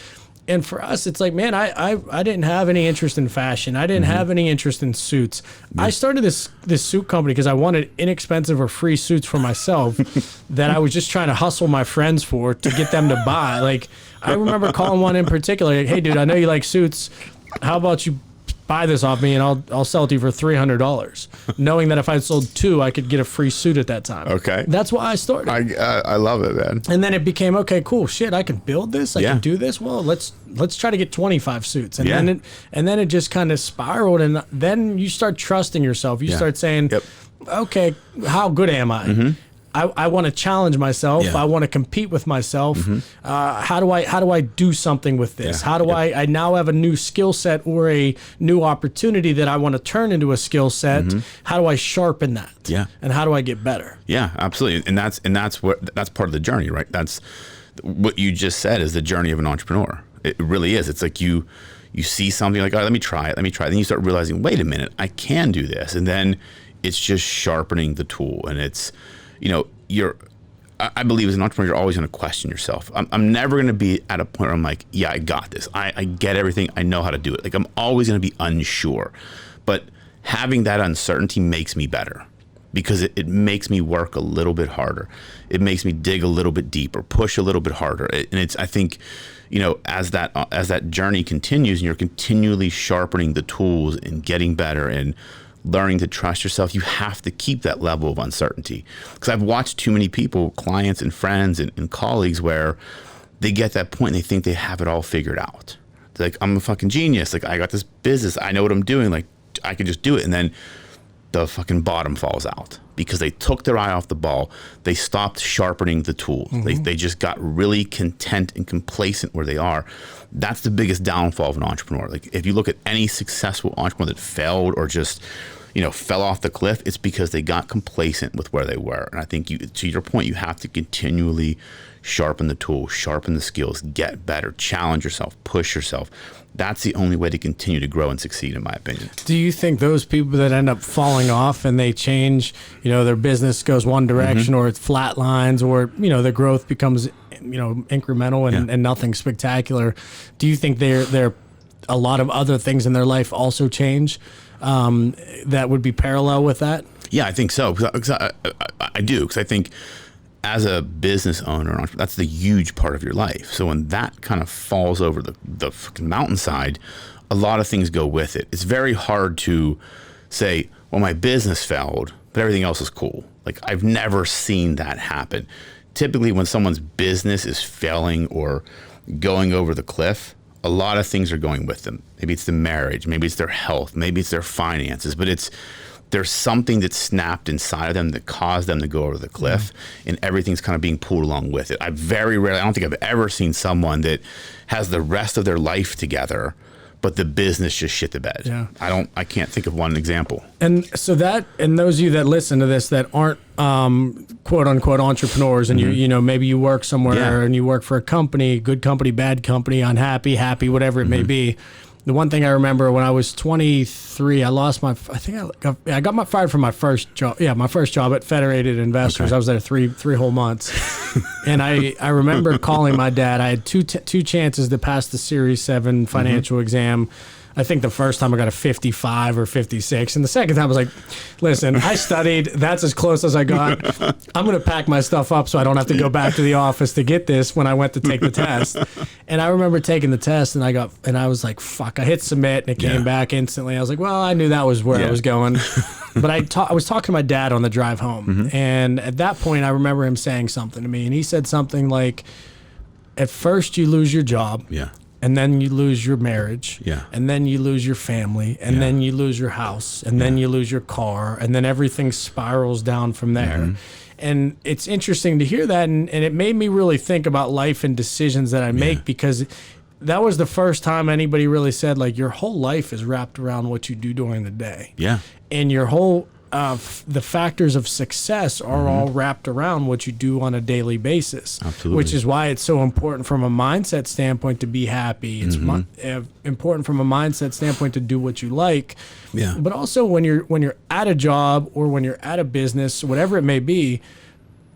And for us, it's like, man, I didn't have any interest in fashion. I didn't have any interest in suits. I started this suit company because I wanted inexpensive or free suits for myself that I was just trying to hustle my friends for to get them to buy. Like, I remember calling one in particular, like, hey, dude, I know you like suits. How about you buy this off me and I'll sell it to you for $300, knowing that if I sold 2, I could get a free suit at that time. Okay. That's why I started. I love it, man. And then it became, okay, cool, shit, I can build this, I Yeah. can do this. Well, let's try to get 25 suits. And Yeah. then it just kind of spiraled, and then you start trusting yourself. You start saying, Yep. okay, how good am I? I want to challenge myself. Yeah. I want to compete with myself. How do I do something with this? Yeah. How do I now have a new skill set or a new opportunity that I want to turn into a skill set? How do I sharpen that? Yeah. And how do I get better? Yeah, absolutely. And that's part of the journey, right? That's what you just said is the journey of an entrepreneur. It really is. It's like you see something like, all right, let me try it. Then you start realizing, wait a minute, I can do this. And then it's just sharpening the tool. And it's, I believe as an entrepreneur, you're always going to question yourself. I'm never going to be at a point where I'm like, yeah, I got this. I get everything. I know how to do it. Like, I'm always going to be unsure. But having that uncertainty makes me better, because it makes me work a little bit harder. It makes me dig a little bit deeper, push a little bit harder. I think, as that journey continues and you're continually sharpening the tools and getting better and learning to trust yourself, you have to keep that level of uncertainty. Because I've watched too many people, clients and friends and colleagues, where they get that point and they think they have it all figured out. They're like, I'm a fucking genius. Like, I got this business. I know what I'm doing. Like, I can just do it. And then the fucking bottom falls out because they took their eye off the ball. They stopped sharpening the tools. They just got really content and complacent where they are. That's the biggest downfall of an entrepreneur. Like, if you look at any successful entrepreneur that failed or just, fell off the cliff, it's because they got complacent with where they were. And I think to your point, you have to continually sharpen the tools, sharpen the skills, get better, challenge yourself, push yourself. That's the only way to continue to grow and succeed, in my opinion. Do you think those people that end up falling off and they change, their business goes one direction or it flatlines, or, their growth becomes, incremental and nothing spectacular, do you think there a lot of other things in their life also change that would be parallel with that? Yeah, I think so. I do, because I think as a business owner, that's the huge part of your life. So when that kind of falls over the fucking mountainside, a lot of things go with it. It's very hard to say, well, my business failed, but everything else is cool. Like, I've never seen that happen. Typically, when someone's business is failing or going over the cliff, a lot of things are going with them. Maybe it's the marriage, maybe it's their health, maybe it's their finances, but there's something that snapped inside of them that caused them to go over the cliff, and everything's kind of being pulled along with it. I don't think I've ever seen someone that has the rest of their life together, but the business just shit the bed. Yeah. I can't think of one example. And so and those of you that listen to this that aren't quote unquote entrepreneurs, and maybe you work somewhere and you work for a company, good company, bad company, unhappy, happy, whatever it may be. The one thing I remember when I was 23, I got fired from my first job. Yeah, my first job at Federated Investors. Okay. I was there three whole months. And I remember calling my dad. I had two chances to pass the Series 7 financial exam. I think the first time I got a 55 or 56. And the second time I was like, listen, I studied. That's as close as I got. I'm going to pack my stuff up so I don't have to go back to the office to get this when I went to take the test. And I remember taking the test and I was like, fuck, I hit submit and it came back instantly. I was like, well, I knew that was where I was going. But I was talking to my dad on the drive home. And at that point, I remember him saying something to me. And he said something like, at first you lose your job. Yeah. And then you lose your marriage. Yeah. And then you lose your family. And then you lose your house. And then you lose your car. And then everything spirals down from there. And it's interesting to hear that. And it made me really think about life and decisions that I make, because that was the first time anybody really said, like, your whole life is wrapped around what you do during the day. Yeah. And your whole the factors of success are all wrapped around what you do on a daily basis. Absolutely. Which is why it's so important from a mindset standpoint to be happy. It's important from a mindset standpoint to do what you like. Yeah. But also when you're at a job or when you're at a business, whatever it may be,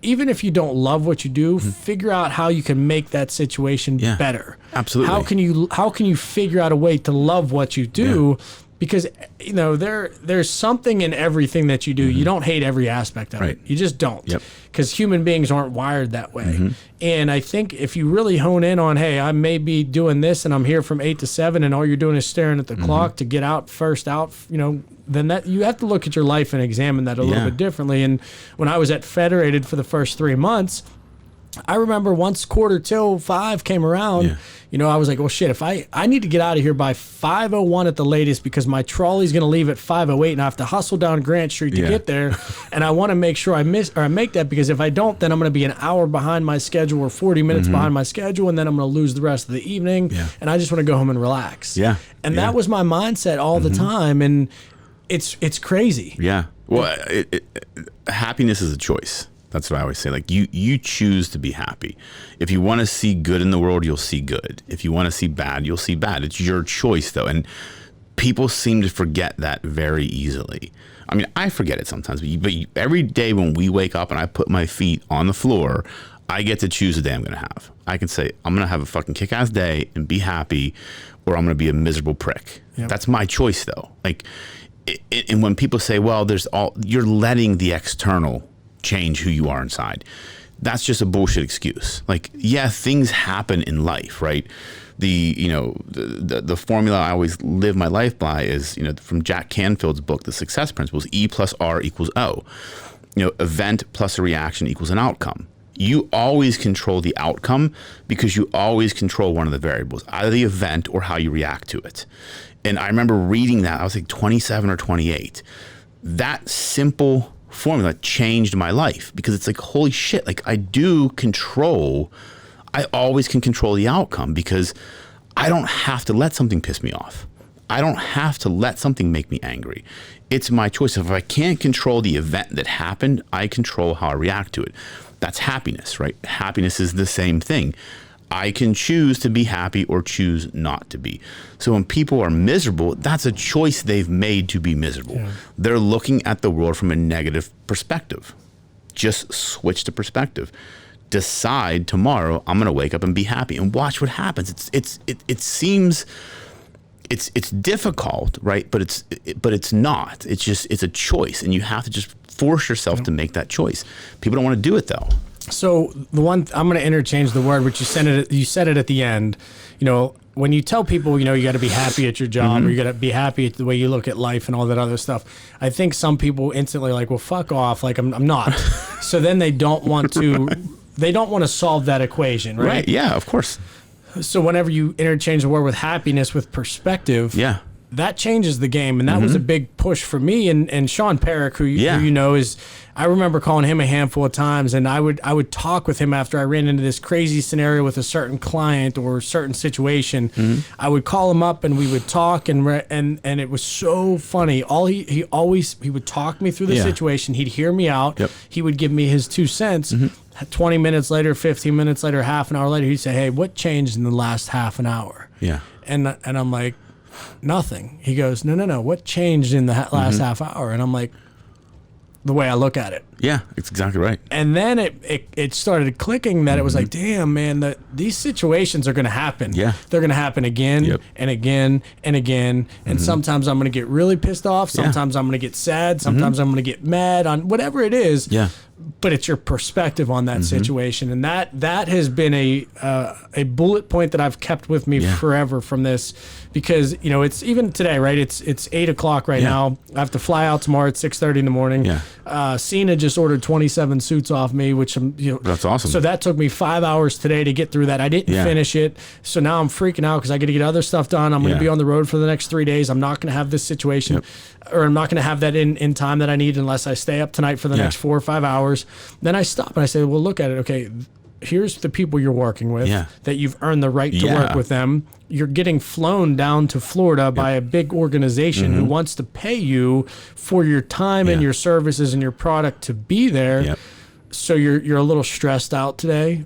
even if you don't love what you do, figure out how you can make that situation better. Absolutely. How can you figure out a way to love what you do? because there's something in everything that you do. You don't hate every aspect of it. You just don't. Because human beings aren't wired that way. And I think if you really hone in on, hey, I may be doing this and I'm here from 8 to 7 and all you're doing is staring at the clock to get out first out, then that you have to look at your life and examine that a little bit differently. And when I was at Federated for the first 3 months, I remember once 4:45 came around, I was like, well, shit, if I need to get out of here by 5:01 at the latest because my trolley's going to leave at 5:08 and I have to hustle down Grant Street to get there. And I want to make sure I make that, because if I don't, then I'm going to be an hour behind my schedule or 40 minutes behind my schedule. And then I'm going to lose the rest of the evening. And I just want to go home and relax. And that was my mindset all the time. And it's crazy. Well, happiness is a choice. That's what I always say. Like you choose to be happy. If you want to see good in the world, you'll see good. If you want to see bad, you'll see bad. It's your choice, though. And people seem to forget that very easily. I mean, I forget it sometimes, but every day when we wake up and I put my feet on the floor, I get to choose the day I'm going to have. I can say, I'm going to have a fucking kick-ass day and be happy, or I'm going to be a miserable prick. That's my choice, though. Like, and when people say, well, you're letting the external change who you are inside, that's just a bullshit excuse. Like, things happen in life, right? The formula I always live my life by is, from Jack Canfield's book, The Success Principles, E plus R equals O. Event plus a reaction equals an outcome. You always control the outcome because you always control one of the variables, either the event or how you react to it. And I remember reading that, I was like 27 or 28. That simple formula changed my life, because it's like, holy shit, like I always can control the outcome, because I don't have to let something piss me off. I don't have to let something make me angry. It's my choice. If I can't control the event that happened, I control how I react to it. That's happiness, right? Happiness is the same thing. I can choose to be happy or choose not to be. So when people are miserable, that's a choice they've made to be miserable. They're looking at the world from a negative perspective. Just switch the perspective. Decide tomorrow I'm going to wake up and be happy, and watch what happens. It seems it's difficult, right? But it's not. It's a choice, and you have to just force yourself to make that choice. People don't want to do it, though. So the one, I'm going to interchange the word, which you said it at the end. When you tell people, you got to be happy at your job, or you got to be happy at the way you look at life and all that other stuff, I think some people instantly are like, well, fuck off. Like I'm not. So then they don't want to solve that equation, right? Right. Yeah, of course. So whenever you interchange the word with happiness with perspective, that changes the game. And that was a big push for me. And Sean Perrick, who you know, is, I remember calling him a handful of times, and I would talk with him after I ran into this crazy scenario with a certain client or a certain situation. I would call him up and we would talk, and it was so funny. He would talk me through the situation. He'd hear me out. He would give me his 2 cents. 20 minutes later, 15 minutes later, half an hour later, he'd say, hey, what changed in the last half an hour? And I'm like, nothing. He goes, no. What changed in the last half hour? And I'm like, the way I look at it. Yeah, it's exactly right. And then it started clicking that it was like, damn, man, these situations are going to happen. They're going to happen again and again and again. And sometimes I'm going to get really pissed off. Sometimes I'm going to get sad. Sometimes I'm going to get mad on whatever it is. But it's your perspective on that situation. And that has been a bullet point that I've kept with me forever from this, because, it's even today, right? It's 8:00 right now. I have to fly out tomorrow at 6:30 in the morning. Cena just ordered 27 suits off me, which that's awesome. So that took me 5 hours today to get through that. I didn't finish it. So now I'm freaking out because I got to get other stuff done. I'm going to be on the road for the next 3 days. I'm not going to have this situation, or I'm not going to have that in time that I need unless I stay up tonight for the next 4 or 5 hours. Then I stop and I say, well, look at it. Okay, here's the people you're working with, that you've earned the right to work with them. You're getting flown down to Florida by a big organization who wants to pay you for your time and your services and your product to be there. So you're a little stressed out today.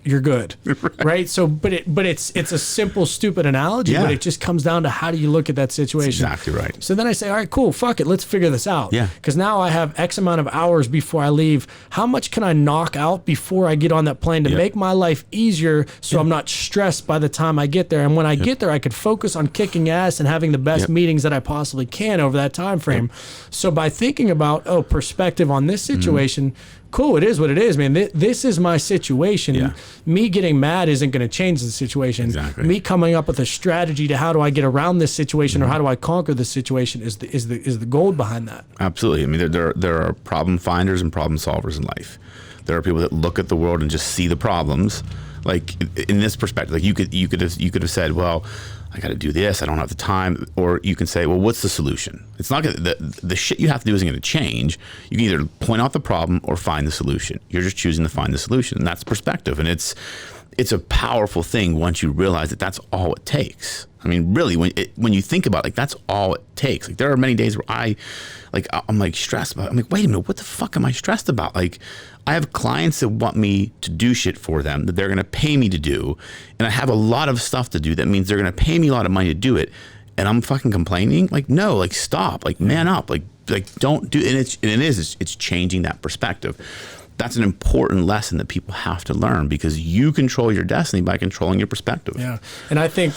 you're good, right? So, but it's a simple, stupid analogy, but it just comes down to how do you look at that situation? That's exactly right. So then I say, all right, cool, fuck it, let's figure this out. Yeah. Because now I have X amount of hours before I leave. How much can I knock out before I get on that plane to make my life easier so I'm not stressed by the time I get there? And when I get there, I could focus on kicking ass and having the best meetings that I possibly can over that time frame. So by thinking about, perspective on this situation, cool, it is what it is, man. This is my situation. Yeah. Me getting mad isn't going to change the situation. Exactly. Me coming up with a strategy to how do I get around this situation or how do I conquer this situation is the gold behind that. Absolutely. I mean, there are problem finders and problem solvers in life. There are people that look at the world and just see the problems. Like in this perspective, like you could have said, well, I got to do this. I don't have the time. Or you can say, well, what's the solution? It's not gonna, the shit you have to do isn't going to change. You can either point out the problem or find the solution. You're just choosing to find the solution, and that's perspective. And it's a powerful thing once you realize that that's all it takes. I mean, really, when you think about it, like that's all it takes. Like there are many days where I'm like stressed about it. I'm like, wait a minute, what the fuck am I stressed about? Like I have clients that want me to do shit for them that they're going to pay me to do. And I have a lot of stuff to do. That means they're going to pay me a lot of money to do it. And I'm fucking complaining. Like, no, like stop, like man up, like don't do. And it's changing that perspective. That's an important lesson that people have to learn because you control your destiny by controlling your perspective. Yeah. And I think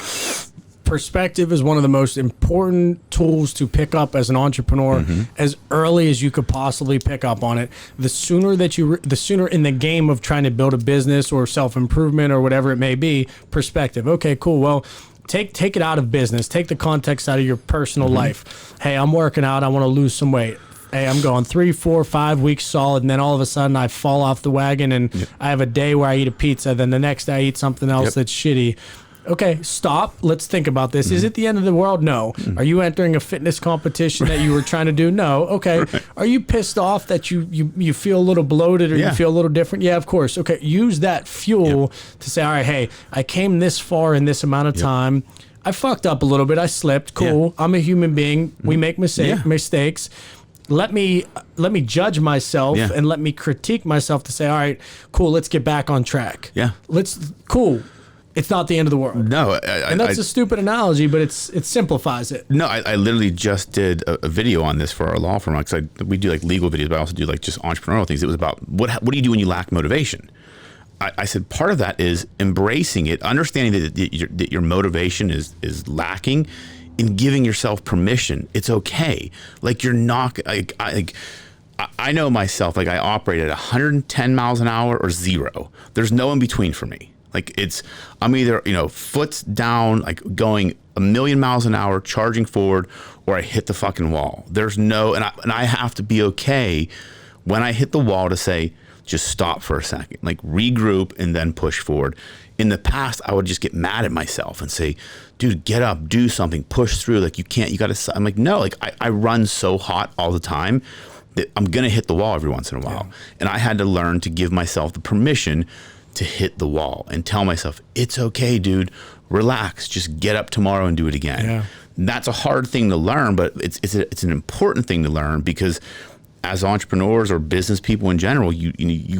perspective is one of the most important tools to pick up as an entrepreneur as early as you could possibly pick up on it. The sooner in the game of trying to build a business or self-improvement or whatever it may be, perspective. Okay, cool. Well, take it out of business. Take the context out of your personal life. Hey, I'm working out. I want to lose some weight. Hey, I'm going 3, 4, 5 weeks solid, and then all of a sudden I fall off the wagon and I have a day where I eat a pizza, then the next day I eat something else that's shitty. Okay, stop. Let's think about this. Is it the end of the world? No. Are you entering a fitness competition that you were trying to do? No. Okay. Right. Are you pissed off that you feel a little bloated or you feel a little different? Yeah, of course. Okay, use that fuel to say, all right, hey, I came this far in this amount of time. I fucked up a little bit. I slipped. Cool. I'm a human being. We make mistakes. Let me judge myself and let me critique myself to say, all right, cool, let's get back on track. Yeah. Cool. It's not the end of the world. No. And that's a stupid analogy, but it simplifies it. No, I literally just did a video on this for our law firm. Because we do like legal videos, but I also do like just entrepreneurial things. It was about what do you do when you lack motivation? I said part of that is embracing it, understanding that your motivation is lacking, and giving yourself permission. It's okay. Like you're not like I know myself. Like I operate at 110 miles an hour or 0. There's no in between for me. Like I'm either, foot's down, like going 1,000,000 miles an hour, charging forward, or I hit the fucking wall. There's no, and I have to be okay when I hit the wall to say, just stop for a second, like regroup and then push forward. In the past, I would just get mad at myself and say, dude, get up, do something, push through. Like you got to, I'm like, no, like I run so hot all the time that I'm going to hit the wall every once in a while. Yeah. And I had to learn to give myself the permission to hit the wall and tell myself, it's okay, dude, relax, just get up tomorrow and do it again. Yeah. That's a hard thing to learn, but it's an important thing to learn because as entrepreneurs or business people in general, you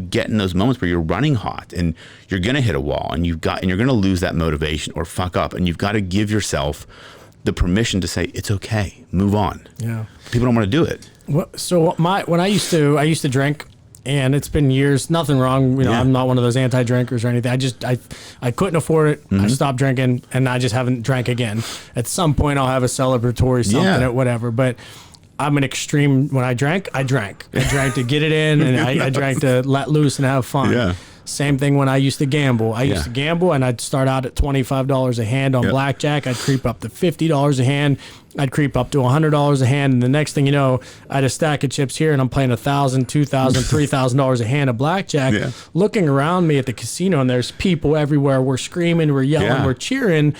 get in those moments where you're running hot and you're going to hit a wall and you're going to lose that motivation or fuck up, and you've got to give yourself the permission to say, it's okay, move on. Yeah. People don't want to do it. So when I used to drink, and it's been years, nothing wrong. I'm not one of those anti-drinkers or anything. I couldn't afford it. I stopped drinking and I just haven't drank again. At some point I'll have a celebratory something or whatever, but I'm an extreme. When I drank. I drank to get it in, and I drank to let loose and have fun. Yeah. Same thing when I used to gamble. I used to gamble, and I'd start out at $25 a hand on blackjack. I'd creep up to $50 a hand. I'd creep up to $100 a hand, and the next thing you know, I had a stack of chips here, and I'm playing $1,000, $2,000, $3,000 a hand of blackjack. Yeah. Looking around me at the casino, and there's people everywhere. We're screaming, we're yelling, we're cheering.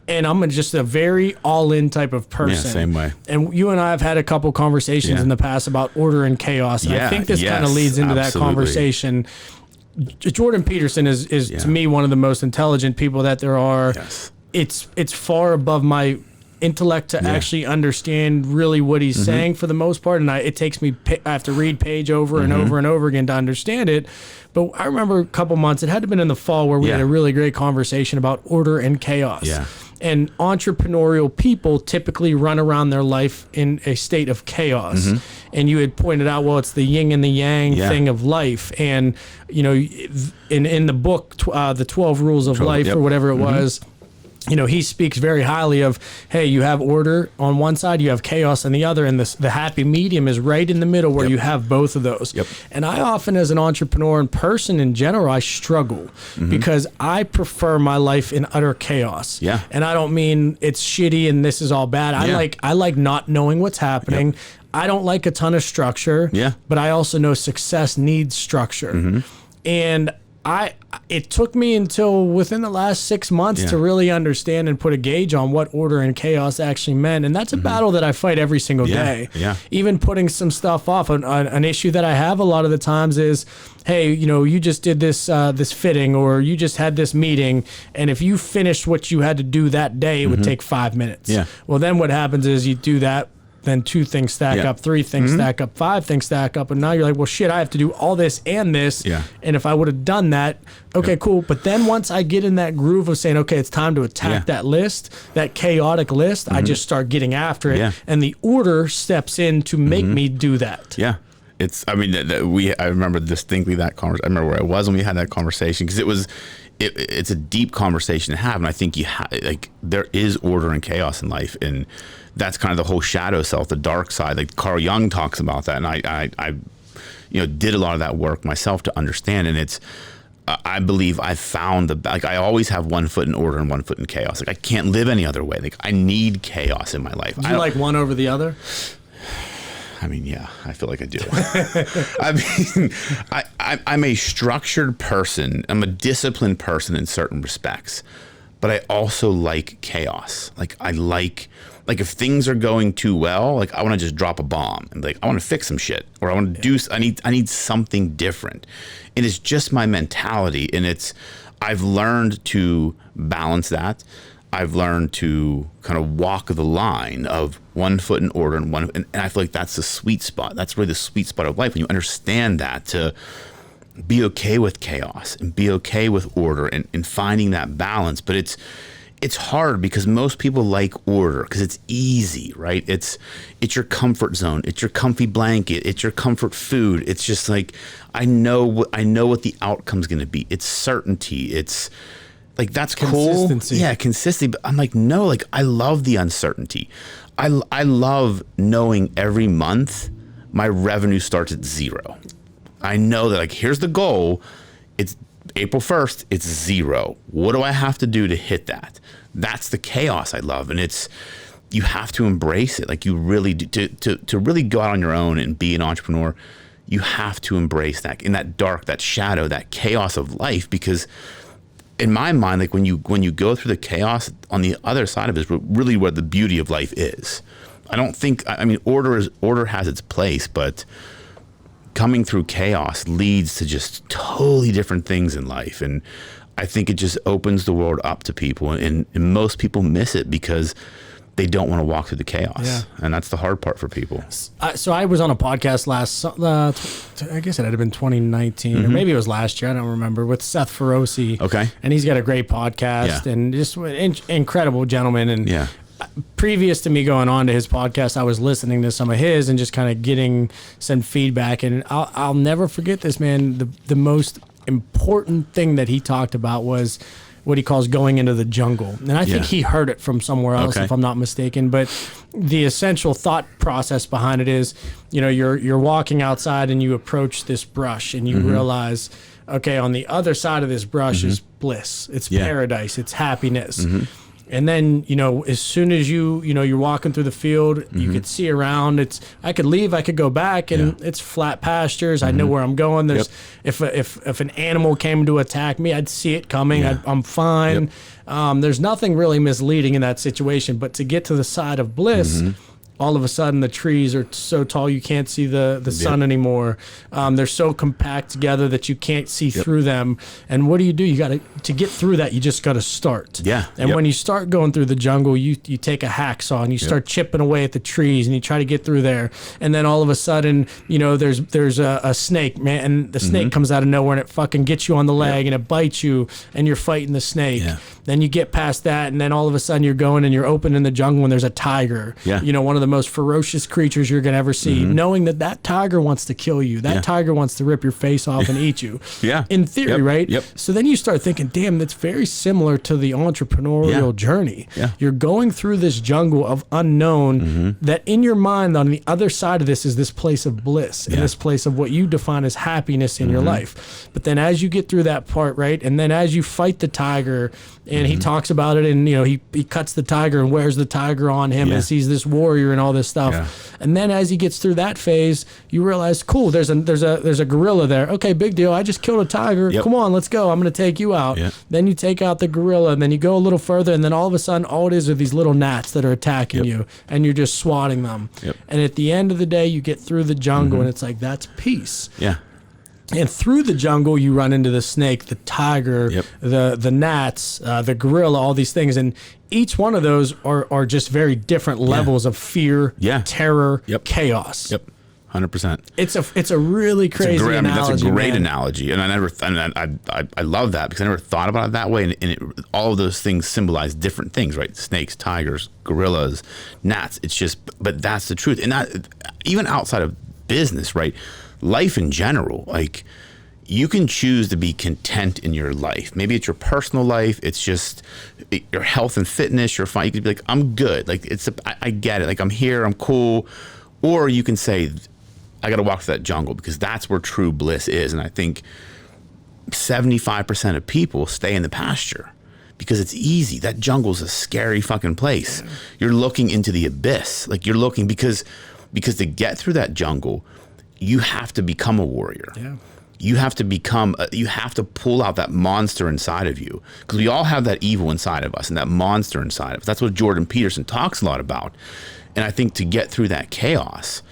And I'm just a very all-in type of person. Yeah, same way. And you and I have had a couple conversations in the past about order and chaos. And I think this kind of leads into that conversation. Jordan Peterson is to me one of the most intelligent people that there are. Yes. It's far above my intellect to actually understand really what he's saying for the most part. And it takes me, I have to read page over and over and over again to understand it. But I remember a couple months, it had to have been in the fall, where we had a really great conversation about order and chaos. Yeah. And entrepreneurial people typically run around their life in a state of chaos. And you had pointed out, well, it's the yin and the yang thing of life. And, you know, in the book, the 12 Rules of Life or whatever it was, you know, he speaks very highly of, hey, you have order on one side, you have chaos on the other, and the happy medium is right in the middle where you have both of those. And I often, as an entrepreneur and person in general, I struggle because I prefer my life in utter chaos. And I don't mean it's shitty and this is all bad. I like not knowing what's happening. I don't like a ton of structure, but I also know success needs structure. And it took me until within the last 6 months to really understand and put a gauge on what order and chaos actually meant. And that's a battle that I fight every single day. Even putting some stuff off. An issue that I have a lot of the times is, hey, you know, you just did this fitting, or you just had this meeting, and if you finished what you had to do that day, it would take 5 minutes. Well, then what happens is you do that, then 2 things stack up, 3 things stack up, 5 things stack up, and now you're like, well, shit, I have to do all this and this. And if I would have done that, okay, cool. But then once I get in that groove of saying, okay, it's time to attack that list, that chaotic list, I just start getting after it, and the order steps in to make me do that. It's, I mean, I remember distinctly that conversation. I remember where I was when we had that conversation, because it's a deep conversation to have, and I think like there is order and chaos in life, and that's kind of the whole shadow self, the dark side. Like Carl Jung talks about that, and I you know, did a lot of that work myself to understand. And it's, I believe I found I always have one foot in order and one foot in chaos. Like I can't live any other way. Like I need chaos in my life. Do you like one over the other? I mean, yeah, I feel like I do. I mean, I'm a structured person. I'm a disciplined person in certain respects, but I also like chaos. Like I like if things are going too well, like I want to just drop a bomb and like I want to fix some shit, or I want to do. I need something different, and it's just my mentality. And I've learned to balance that. I've learned to kind of walk the line of one foot in order and I feel like that's the sweet spot. That's really the sweet spot of life, when you understand that, to be okay with chaos and be okay with order and finding that balance. But it's hard because most people like order because it's easy, right? It's your comfort zone. It's your comfy blanket. It's your comfort food. It's just like, I know what the outcome's going to be. It's certainty. It's like, that's cool. Yeah, consistency. But I'm like, no, like I love the uncertainty. I love knowing every month my revenue starts at 0. I know that, like, here's the goal. It's April 1st, it's 0. What do I have to do to hit that? That's the chaos I love. And you have to embrace it. Like you really do, to really go out on your own and be an entrepreneur, you have to embrace that, in that dark, that shadow, that chaos of life. Because in my mind, like when you go through the chaos, on the other side of it is really where the beauty of life is. I mean, order has its place, but coming through chaos leads to just totally different things in life. And I think it just opens the world up to people, and most people miss it because they don't want to walk through the chaos. And that's the hard part for people. So I was on a podcast I guess it had been 2019 or maybe it was last year, I don't remember, with Seth Feroce. Okay. And he's got a great podcast and just incredible gentleman. And previous to me going on to his podcast, I was listening to some of his and just kind of getting some feedback. And I'll never forget this, man. The most important thing that he talked about was what he calls going into the jungle. And I think he heard it from somewhere else, if I'm not mistaken. But the essential thought process behind it is, you know, you're walking outside and you approach this brush and you realize, okay, on the other side of this brush is bliss. It's paradise. It's happiness. And then, you know, as soon as you're walking through the field, you could see around. I could leave, I could go back, and it's flat pastures. I know where I'm going. There's if an animal came to attack me, I'd see it coming. I'm fine. There's nothing really misleading in that situation. But to get to the side of bliss, all of a sudden the trees are so tall you can't see the sun anymore. They're so compact together that you can't see through them. And what do? You got to get through that, you just got to start. Yeah. And when you start going through the jungle, you take a hacksaw and you start chipping away at the trees and you try to get through there. And then all of a sudden, there's a snake, man, and the snake comes out of nowhere and it fucking gets you on the leg and it bites you and you're fighting the snake. Yeah. Then you get past that, and then all of a sudden you're going and you're open in the jungle and there's a tiger. Yeah. One of the most ferocious creatures you're going to ever see. Knowing that tiger wants to kill you. That tiger wants to rip your face off and eat you. Yeah. In theory, right? Yep. So then you start thinking, damn, that's very similar to the entrepreneurial journey. Yeah. You're going through this jungle of unknown that in your mind on the other side of this is this place of bliss and this place of what you define as happiness in your life. But then as you get through that part, right, and then as you fight the tiger, and he talks about it, and he cuts the tiger and wears the tiger on him and sees this warrior and all this stuff. Yeah. And then as he gets through that phase, you realize, cool, there's a gorilla there. Okay, big deal. I just killed a tiger. Yep. Come on, let's go. I'm going to take you out. Yep. Then you take out the gorilla, and then you go a little further, and then all of a sudden, all it is are these little gnats that are attacking you, and you're just swatting them. Yep. And at the end of the day, you get through the jungle, and it's like, that's peace. Yeah. And through the jungle, you run into the snake, the tiger, the gnats, the gorilla, all these things. And each one of those are just very different levels of fear, terror, chaos. Yep. 100%. It's a really crazy analogy. That's a great analogy. And I love that because I never thought about it that way. And all of those things symbolize different things, right? Snakes, tigers, gorillas, gnats. It's just, but that's the truth. And that, even outside of business, right? Life in general, like you can choose to be content in your life. Maybe it's your personal life. It's just your health and fitness. You're fine. You could be like, I'm good. Like I get it. Like I'm here. I'm cool. Or you can say, I got to walk through that jungle because that's where true bliss is. And I think 75% of people stay in the pasture because it's easy. That jungle's a scary fucking place. You're looking into the abyss. Like you're looking because to get through that jungle, you have to become a warrior. Yeah. You have to you have to pull out that monster inside of you because we all have that evil inside of us and that monster inside of us. That's what Jordan Peterson talks a lot about. And I think to get through that chaos,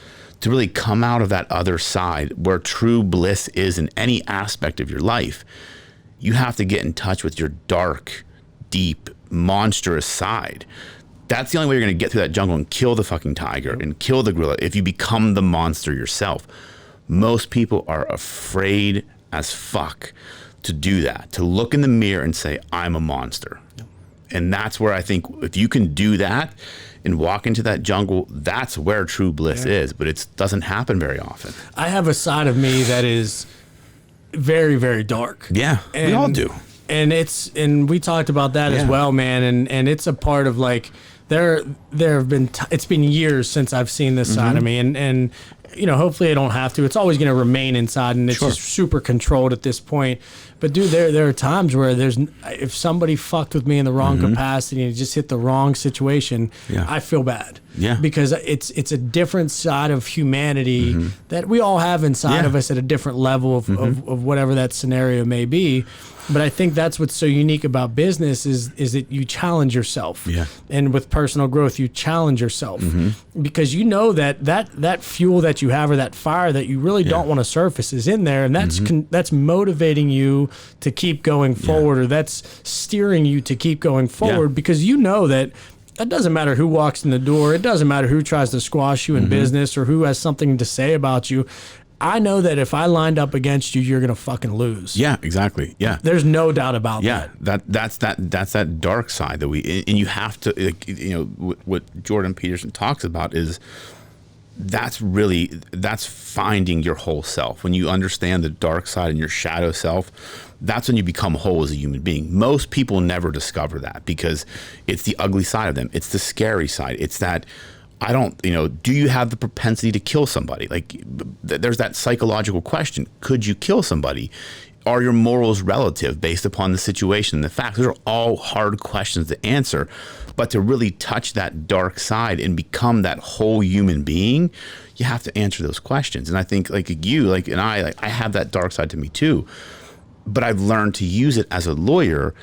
to really come out of that other side where true bliss is in any aspect of your life, you have to get in touch with your dark, deep, monstrous side. That's the only way you're going to get through that jungle and kill the fucking tiger and kill the gorilla if you become the monster yourself. Most people are afraid as fuck to do that, to look in the mirror and say, I'm a monster. Yep. And that's where I think if you can do that and walk into that jungle, that's where true bliss is. But it doesn't happen very often. I have a side of me that is very, very dark. Yeah, we all do. And we talked about that as well, man. And it's a part of like, there have been it's been years since I've seen this side of me, and hopefully I don't have to. It's always going to remain inside, and it's just super controlled at this point. But dude, there are times where if somebody fucked with me in the wrong capacity and it just hit the wrong situation, I feel bad. Yeah, because it's a different side of humanity that we all have inside of us at a different level of whatever that scenario may be. But I think that's what's so unique about business is that you challenge yourself. Yeah. And with personal growth, you challenge yourself because you know that fuel that you have or that fire that you really don't want to surface is in there, and that's motivating you to keep going forward, or that's steering you to keep going forward because you know that. It doesn't matter who walks in the door. It doesn't matter who tries to squash you in business or who has something to say about you. I know that if I lined up against you, you're going to fucking lose. Yeah, exactly. Yeah. There's no doubt about that. Yeah, that's that dark side that and you have to, what Jordan Peterson talks about is that's finding your whole self. When you understand the dark side and your shadow self, that's when you become whole as a human being. Most people never discover that because it's the ugly side of them. It's the scary side. It's that, do you have the propensity to kill somebody? Like there's that psychological question. Could you kill somebody? Are your morals relative based upon the situation and the facts? Those are all hard questions to answer. But to really touch that dark side and become that whole human being, you have to answer those questions. And I think I have that dark side to me too. But I've learned to use it as a lawyer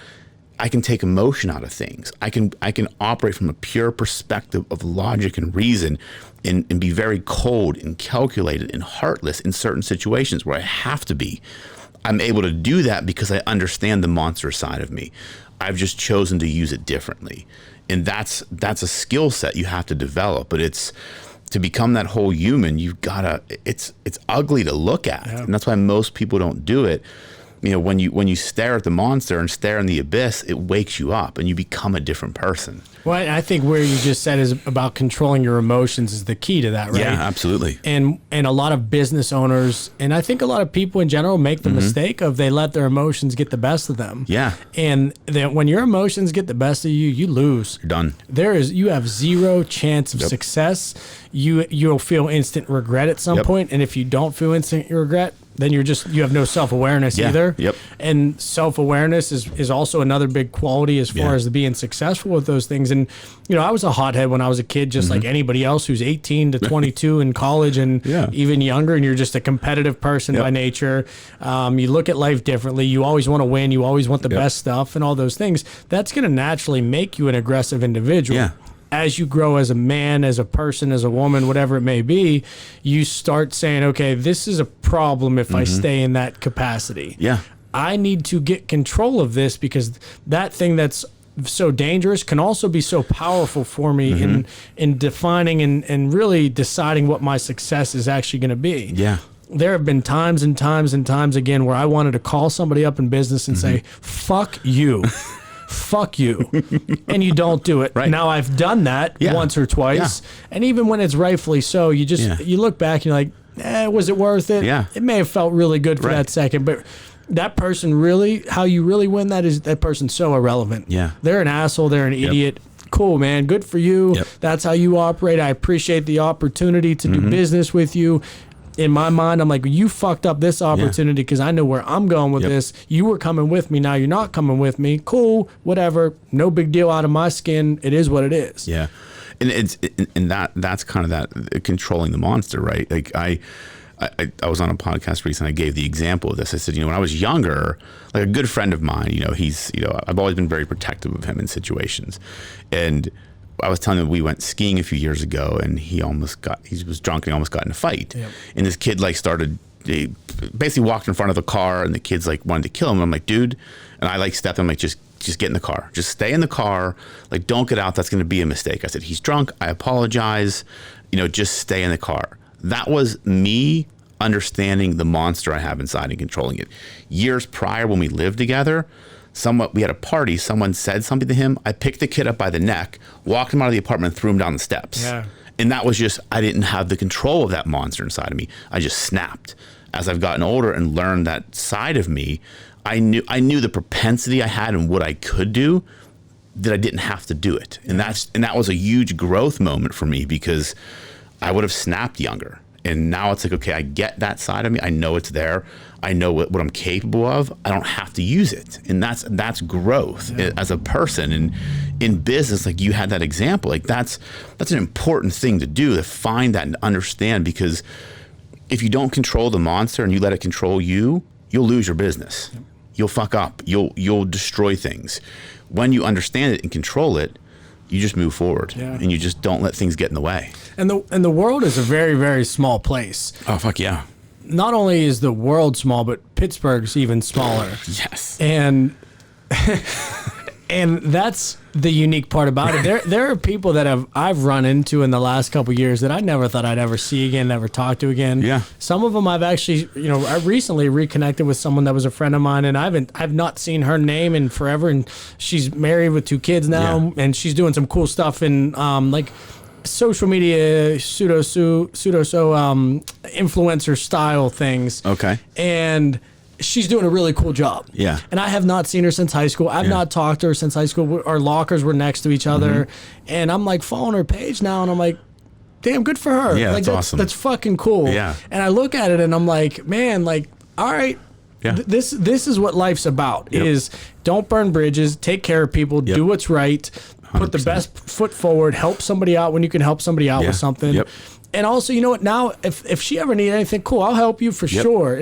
I can take emotion out of things. I can operate from a pure perspective of logic and reason, and be very cold and calculated and heartless in certain situations where I have to be. I'm able to do that because I understand the monster side of me. I've just chosen to use it differently. And that's a skill set you have to develop, but it's to become that whole human, you've gotta, it's ugly to look at. Yeah. And that's why most people don't do it. You know, when you stare at the monster and stare in the abyss, it wakes you up and you become a different person. Well, I think where you just said is about controlling your emotions is the key to that, right? Yeah, absolutely. And a lot of business owners, and I think a lot of people in general make the mistake of they let their emotions get the best of them. Yeah. And when your emotions get the best of you, you lose. You're done. You have zero chance of success. You'll feel instant regret at some point, and if you don't feel instant regret, then you have no self-awareness either. Yep. And self-awareness is also another big quality as far as being successful with those things. And, you know, I was a hothead when I was a kid, just like anybody else who's 18 to 22 in college and even younger, and you're just a competitive person by nature. You look at life differently. You always want to win. You always want the best stuff and all those things. That's going to naturally make you an aggressive individual. Yeah. As you grow as a man, as a person, as a woman, whatever it may be, you start saying, okay, this is a problem if I stay in that capacity. Yeah. I need to get control of this because that thing that's so dangerous can also be so powerful for me in defining and really deciding what my success is actually going to be. Yeah. There have been times and times and times again where I wanted to call somebody up in business and say, fuck you. Fuck you. And you don't do it. Right. Now I've done that once or twice. Yeah. And even when it's rightfully so, you just, you look back and you're like, was it worth it? Yeah. It may have felt really good for that second, but that person really, how you really win that is that person's so irrelevant. Yeah. They're an asshole. They're an idiot. Cool, man. Good for you. Yep. That's how you operate. I appreciate the opportunity to do business with you. In my mind, I'm like, you fucked up this opportunity because I know where I'm going with this. You were coming with me. Now you're not coming with me. Cool, whatever. No big deal out of my skin. It is what it is. Yeah. And that's kind of that controlling the monster, right? Like I was on a podcast recently. I gave the example of this. I said, when I was younger, like a good friend of mine, I've always been very protective of him in situations. And I was telling him we went skiing a few years ago, and he was drunk and almost got in a fight. Yep. And this kid he basically walked in front of the car, and the kids wanted to kill him. And I'm like, dude, and I stepped him, just get in the car, just stay in the car, don't get out. That's going to be a mistake. I said, he's drunk. I apologize. Just stay in the car. That was me understanding the monster I have inside and controlling it. Years prior, when we lived together, we had a party, someone said something to him. I picked the kid up by the neck, walked him out of the apartment, and threw him down the steps. Yeah. And that was just, I didn't have the control of that monster inside of me. I just snapped. As I've gotten older and learned that side of me, I knew the propensity I had and what I could do, that I didn't have to do it. And that was a huge growth moment for me because I would have snapped younger. And now it's like, okay, I get that side of me. I know it's there. I know what I'm capable of. I don't have to use it. And that's growth as a person. And in business, like you had that example, that's an important thing to do, to find that and understand, because if you don't control the monster and you let it control you, you'll lose your business. Yep. You'll fuck up. You'll destroy things. When you understand it and control it, you just move forward and you just don't let things get in the way. And the world is a very, very small place. Oh, fuck yeah. Not only is the world small, but Pittsburgh's even smaller. Yes. And that's the unique part about it. There are people that I've run into in the last couple of years that I never thought I'd ever see again, never talk to again. Yeah. Some of them I've actually, I recently reconnected with someone that was a friend of mine, and I've not seen her name in forever, and she's married with 2 kids now, and she's doing some cool stuff in social media influencer style things. Okay. And she's doing a really cool job. Yeah. And I have not seen her since high school. I've not talked to her since high school. Our lockers were next to each other. And I'm following her page now, and I'm like, damn, good for her. Yeah, that's awesome. That's fucking cool. Yeah. And I look at it and I'm like, man, all right. Yeah. This is what life's about. Yep. Is don't burn bridges, take care of people, do what's right, 100%. Put the best foot forward, help somebody out when you can help somebody out with something. Yep. And also, you know what? Now, if she ever needed anything, cool, I'll help you for sure.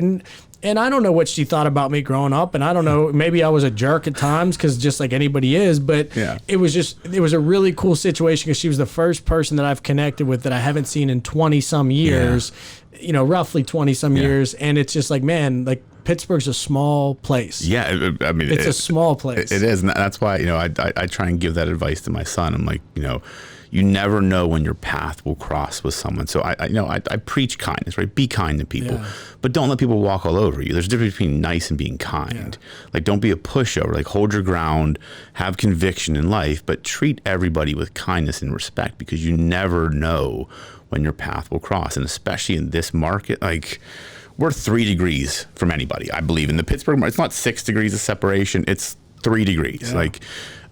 And I don't know what she thought about me growing up, and I don't know, maybe I was a jerk at times, because just like anybody is, but it was a really cool situation, because she was the first person that I've connected with that I haven't seen in 20 some years, you know, roughly 20 some years, and it's just like, man, like, Pittsburgh's a small place. Yeah, I mean, it's a small place. It is, and that's why, you know, I try and give that advice to my son. I'm like, you know, you never know when your path will cross with someone. So I preach kindness, right? Be kind to people, but don't let people walk all over you. There's a difference between nice and being kind. Like, don't be a pushover. Like, hold your ground, have conviction in life, but treat everybody with kindness and respect, because you never know when your path will cross. And especially in this market, like, we're 3 degrees from anybody, I believe. In the Pittsburgh market, it's not 6 degrees of separation, it's 3 degrees. Like,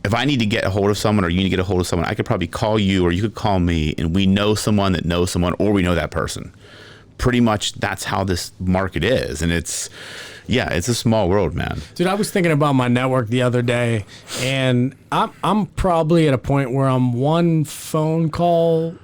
if I need to get a hold of someone, or you need to get a hold of someone, I could probably call you, or you could call me, and we know someone that knows someone, or we know that person. Pretty much that's how this market is. And it's a small world, man. Dude, I was thinking about my network the other day, and I'm probably at a point where I'm one phone call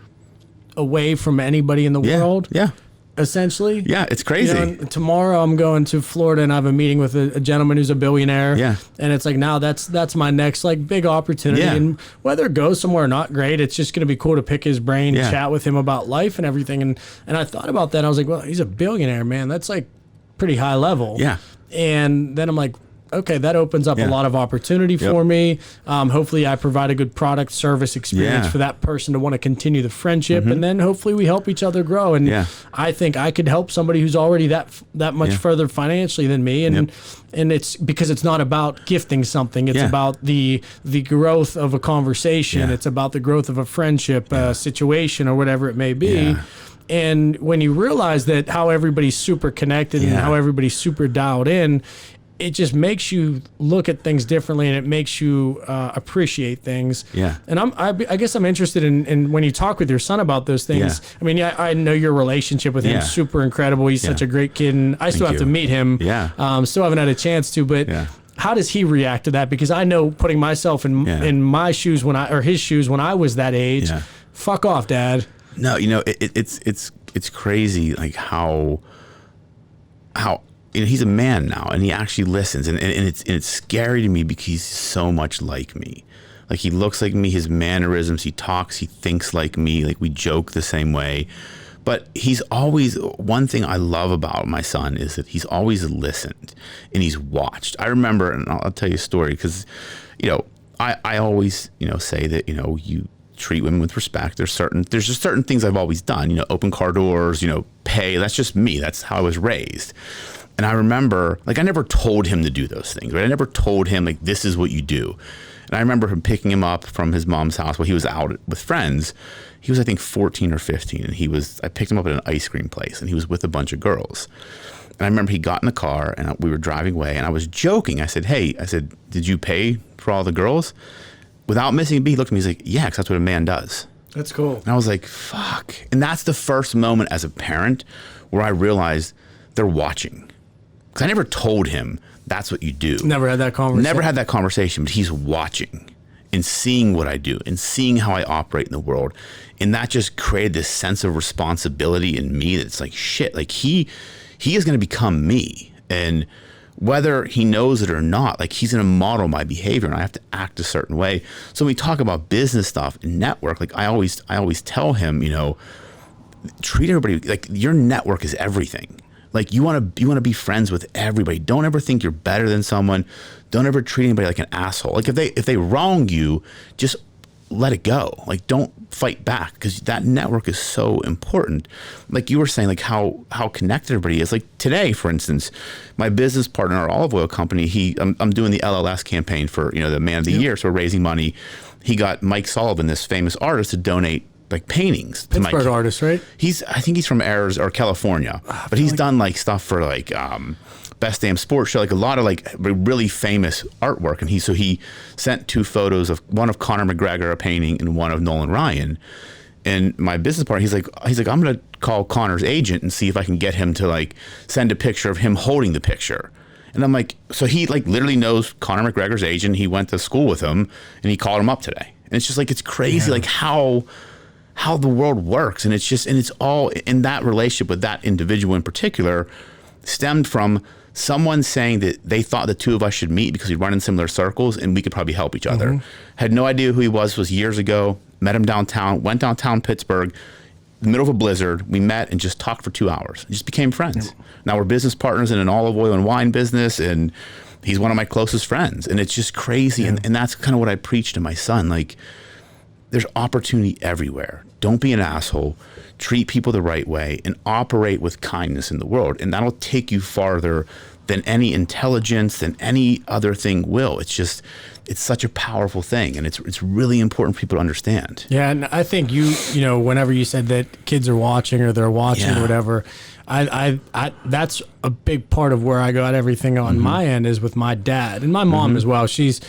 away from anybody in the world. Yeah. Essentially. Yeah, it's crazy. You know, tomorrow I'm going to Florida, and I have a meeting with a gentleman who's a billionaire. Yeah. And it's like, now that's my next like big opportunity. Yeah. And whether it goes somewhere or not, great. It's just going to be cool to pick his brain, chat with him about life and everything. And I thought about that. And I was like, well, he's a billionaire, man. That's like pretty high level. Yeah. And then I'm like, okay, that opens up a lot of opportunity for me. Hopefully I provide a good product service experience for that person to want to continue the friendship. And then hopefully we help each other grow. And I think I could help somebody who's already that much further financially than me. And and it's because it's not about gifting something. It's about the growth of a conversation. It's about the growth of a friendship, situation, or whatever it may be. And when you realize that how everybody's super connected and how everybody's super dialed in, it just makes you look at things differently, and it makes you appreciate things. Yeah. And I guess I'm interested in when you talk with your son about those things. I mean, I know your relationship with him is super incredible. He's such a great kid, and I still have to meet him. Yeah. Still haven't had a chance to, but how does he react to that? Because I know, putting myself in my shoes or his shoes when I was that age, fuck off, Dad. No, you know, it's crazy, like how you know, he's a man now, and he actually listens, and it's scary to me, because he's so much like me. Like, he looks like me, his mannerisms, he talks, he thinks like me, like we joke the same way. But he's always, one thing I love about my son is that he's always listened and he's watched. I remember, and I'll tell you a story, because, you know, I always, you know, say that, you know, you treat women with respect. There's just certain things I've always done, you know, open car doors, you know, pay. That's just me. That's how I was raised. And I remember, like, I never told him to do those things, right? I never told him, like, this is what you do. And I remember him picking him up from his mom's house while he was out with friends. He was, I think, 14 or 15. And I picked him up at an ice cream place, and he was with a bunch of girls. And I remember he got in the car, and we were driving away, and I was joking. I said, hey, did you pay for all the girls? Without missing a beat, he looked at me, he's like, yeah, because that's what a man does. That's cool. And I was like, fuck. And that's the first moment as a parent where I realized they're watching. Because I never told him that's what you do. Never had that conversation. But he's watching and seeing what I do and seeing how I operate in the world. And that just created this sense of responsibility in me that's like, shit, like he is going to become me. And whether he knows it or not, like, he's going to model my behavior, and I have to act a certain way. So when we talk about business stuff and network, like, I always tell him, you know, treat everybody like your network is everything. Like, you want to be friends with everybody. Don't ever think you're better than someone. Don't ever treat anybody like an asshole. Like, if they wrong you, just let it go. Like, don't fight back, because that network is so important. Like you were saying, like how connected everybody is. Like today, for instance, my business partner, our olive oil company, I'm doing the LLS campaign for, you know, the Man of the Year. So we're raising money. He got Mike Sullivan, this famous artist, to donate like paintings. Pittsburgh artist, right? I think he's from Arizona or California, but he's done like stuff for like Best Damn Sports Show, like a lot of like really famous artwork. And he sent 2 photos of one of Conor McGregor, a painting, and one of Nolan Ryan. And my business partner, he's like, I'm gonna call Conor's agent and see if I can get him to like send a picture of him holding the picture. And I'm like, so he like literally knows Conor McGregor's agent. He went to school with him, and he called him up today. And it's just like, it's crazy, like how how the world works. And it's all in that relationship with that individual in particular stemmed from someone saying that they thought the two of us should meet because we run in similar circles and we could probably help each other. Had no idea who he was years ago, met him downtown, went downtown Pittsburgh, in the middle of a blizzard. We met and just talked for 2 hours. And just became friends. Now we're business partners in an olive oil and wine business, and he's one of my closest friends. And it's just crazy. And that's kind of what I preach to my son. Like, there's opportunity everywhere. Don't be an asshole. Treat people the right way and operate with kindness in the world. And that'll take you farther than any intelligence, than any other thing will. It's such a powerful thing. And it's really important for people to understand. Yeah. And I think you know, whenever you said that kids are watching or they're watching or whatever, I that's a big part of where I got everything on my end is with my dad and my mom as well. She's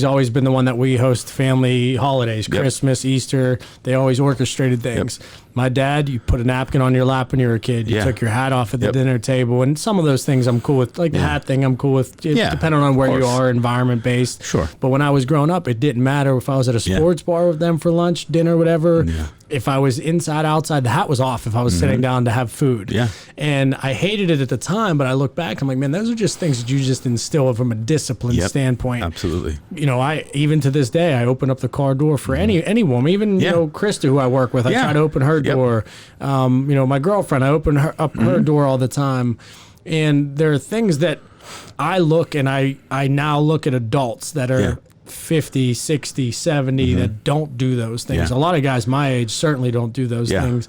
always been the one that we host family holidays, Christmas, Easter. They always orchestrated things. My dad, you put a napkin on your lap when you were a kid. You took your hat off at the dinner table. And some of those things I'm cool with. Like the hat thing I'm cool with, depending on where you are, environment based. Sure. But when I was growing up, it didn't matter if I was at a sports bar with them for lunch, dinner, whatever. If I was inside, outside, the hat was off if I was sitting down to have food. And I hated it at the time, but I look back, I'm like, man, those are just things that you just instill from a discipline standpoint. Absolutely. You know, even to this day, I open up the car door for any woman, even, you know, Krista, who I work with, I try to open her door. You know, my girlfriend, I open up her door all the time. And there are things that I look, and I now look at adults that are 50, 60, 70 that don't do those things. A lot of guys my age certainly don't do those things.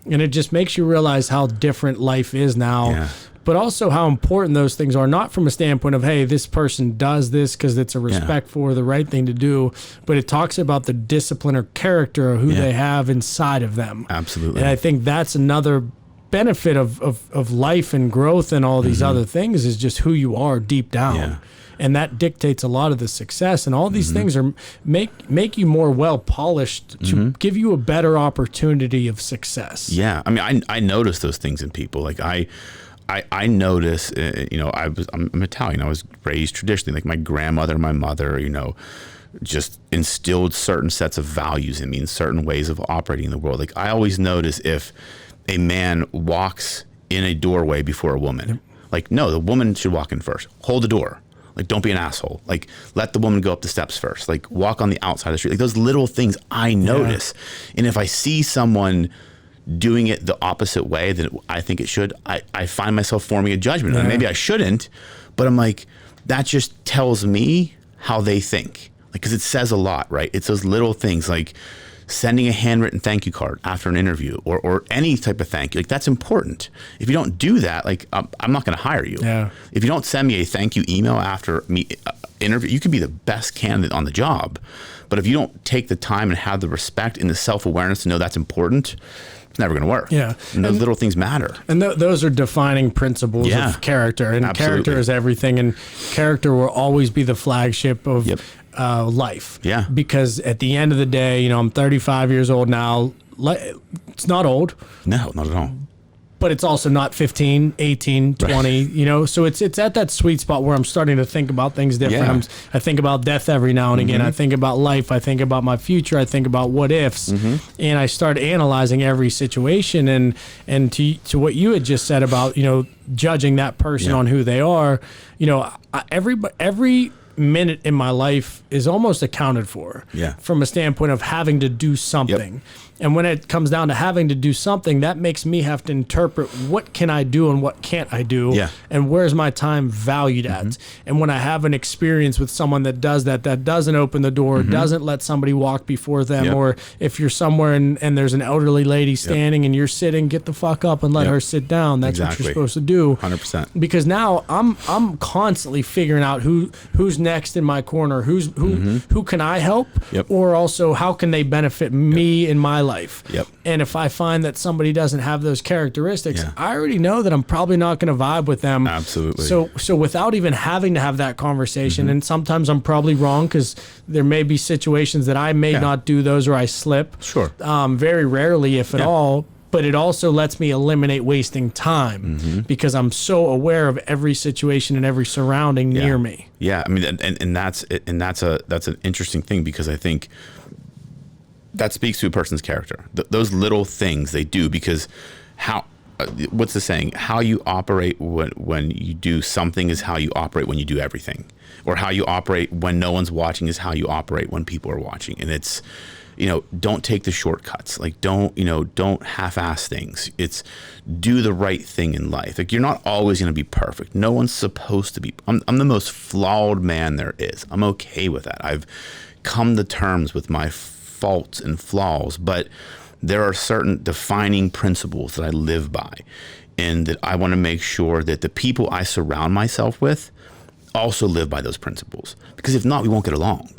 And it just makes you realize how different life is now, but also how important those things are, not from a standpoint of, hey, this person does this because it's a respect for the right thing to do, but it talks about the discipline or character of who they have inside of them. Absolutely. And I think that's another benefit of life and growth and all these other things is just who you are deep down. And that dictates a lot of the success. And all these things are make you more well polished to give you a better opportunity of success. Yeah, I mean, I notice those things in people. Like I notice, you know, I'm Italian. I was raised traditionally. Like my grandmother, my mother, you know, just instilled certain sets of values in me and certain ways of operating in the world. Like I always notice if a man walks in a doorway before a woman, like, no, the woman should walk in first. Hold the door. Like, don't be an asshole. Like, let the woman go up the steps first. Like, walk on the outside of the street. Like, those little things I notice. And if I see someone doing it the opposite way that I think it should, I find myself forming a judgment. And maybe I shouldn't, but I'm like, that just tells me how they think. Like, because it says a lot, right? It's those little things like sending a handwritten thank you card after an interview or any type of thank you. Like, that's important. If you don't do that, like, I'm not going to hire you. If you don't send me a thank you email after me interview, you could be the best candidate on the job. But if you don't take the time and have the respect and the self-awareness to know that's important, it's never going to work. And those little things matter. And those are defining principles of character. And character is everything. And character will always be the flagship of life. Because at the end of the day, you know, I'm 35 years old now. It's not old. No, not at all. But it's also not 15, 18, 20, you know? So it's at that sweet spot where I'm starting to think about things different. I think about death every now and again. I think about life. I think about my future. I think about what ifs. And I start analyzing every situation. And to what you had just said about, you know, judging that person on who they are, you know, every minute in my life is almost accounted for from a standpoint of having to do something. And when it comes down to having to do something, that makes me have to interpret what can I do and what can't I do, and where's my time valued at. And when I have an experience with someone that does that doesn't open the door, doesn't let somebody walk before them, or if you're somewhere and there's an elderly lady standing and you're sitting, get the fuck up and let her sit down. That's what you're supposed to do. 100%. Because now I'm constantly figuring out who's next in my corner, who can I help, or also how can they benefit me in my life. And if I find that somebody doesn't have those characteristics, I already know that I'm probably not going to vibe with them. Absolutely. So without even having to have that conversation, and sometimes I'm probably wrong because there may be situations that I may not do those or I slip. Very rarely, if at all. But it also lets me eliminate wasting time because I'm so aware of every situation and every surrounding near me. I mean, and that's an interesting thing because I think that speaks to a person's character. Those little things they do, because what's the saying? How you operate when you do something is how you operate when you do everything, or how you operate when no one's watching is how you operate when people are watching. And it's, don't take the shortcuts. Like, don't half-ass things. It's do the right thing in life. Like, you're not always going to be perfect. No one's supposed to be. I'm the most flawed man there is. I'm okay with that. I've come to terms with my faults and flaws, but there are certain defining principles that I live by, and that I want to make sure that the people I surround myself with also live by those principles. Because if not, we won't get along.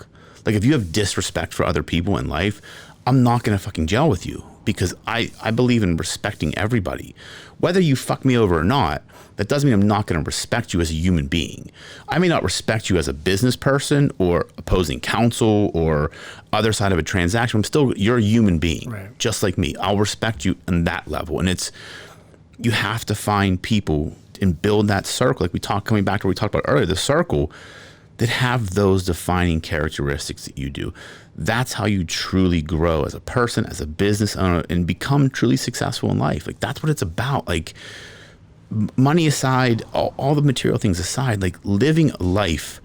Like, if you have disrespect for other people in life, I'm not going to fucking gel with you, because I believe in respecting everybody. Whether you fuck me over or not, that doesn't mean I'm not going to respect you as a human being. I may not respect you as a business person or opposing counsel or other side of a transaction. You're a human being, right, just like me. I'll respect you on that level. And you have to find people and build that circle. Like coming back to what we talked about earlier, the circle that have those defining characteristics that you do. That's how you truly grow as a person, as a business owner, and become truly successful in life. Like, that's what it's about. Like, money aside, all the material things aside, like, living life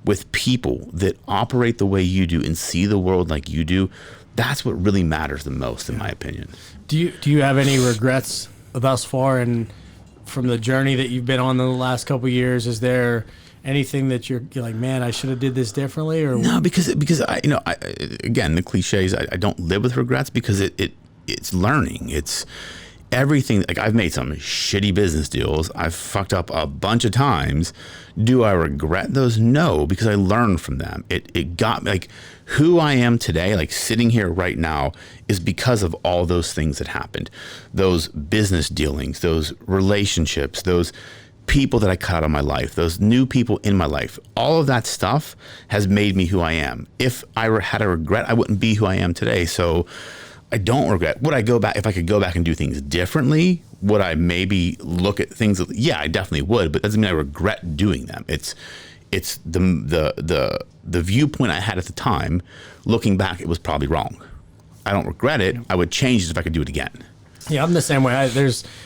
with people that operate the way you do and see the world like you do, that's what really matters the most, in my opinion. Do you have any regrets thus far, and from the journey that you've been on in the last couple of years? Is there anything that you're like, man, I should have did this differently? Or no, because I again, the cliches, I don't live with regrets, because it's learning. It's everything. Like, I've made some shitty business deals. I've fucked up a bunch of times. Do I regret those? No, because I learned from them. It got me, like, who I am today, like sitting here right now, is because of all those things that happened. Those business dealings, those relationships, those people that I cut out of my life, those new people in my life, all of that stuff has made me who I am. If I had a regret, I wouldn't be who I am today. So I don't regret. Would I go back, if I could go back and do things differently? Would I maybe look at things? Yeah, I definitely would, but it doesn't mean I regret doing them. It's the viewpoint I had at the time. Looking back, it was probably wrong. I don't regret it. I would change it if I could do it again. Yeah, I'm the same way. I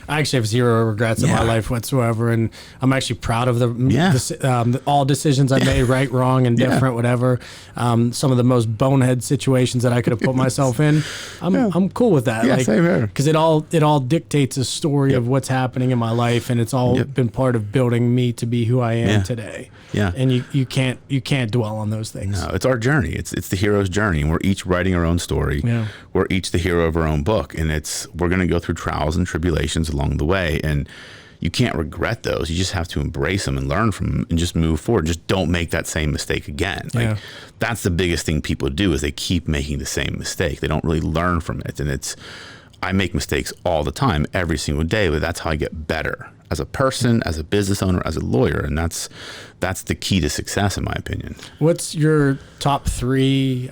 actually have zero regrets in my life whatsoever, and I'm actually proud of all decisions I made, right, wrong, and different, whatever. Some of the most bonehead situations that I could have put myself in, I'm cool with that. Yeah, same here. Because it all dictates a story of what's happening in my life, and it's all been part of building me to be who I am today. Yeah, and you can't dwell on those things. No, it's our journey. It's the hero's journey, and we're each writing our own story. Yeah. We're each the hero of our own book, and we're going to go through trials and tribulations along the way, and you can't regret those. You just have to embrace them and learn from them and just move forward. Just don't make that same mistake again. Like, that's the biggest thing people do, is they keep making the same mistake. They don't really learn from it. And I make mistakes all the time, every single day, but that's how I get better as a person, as a business owner, as a lawyer. And that's the key to success, in my opinion. What's your top three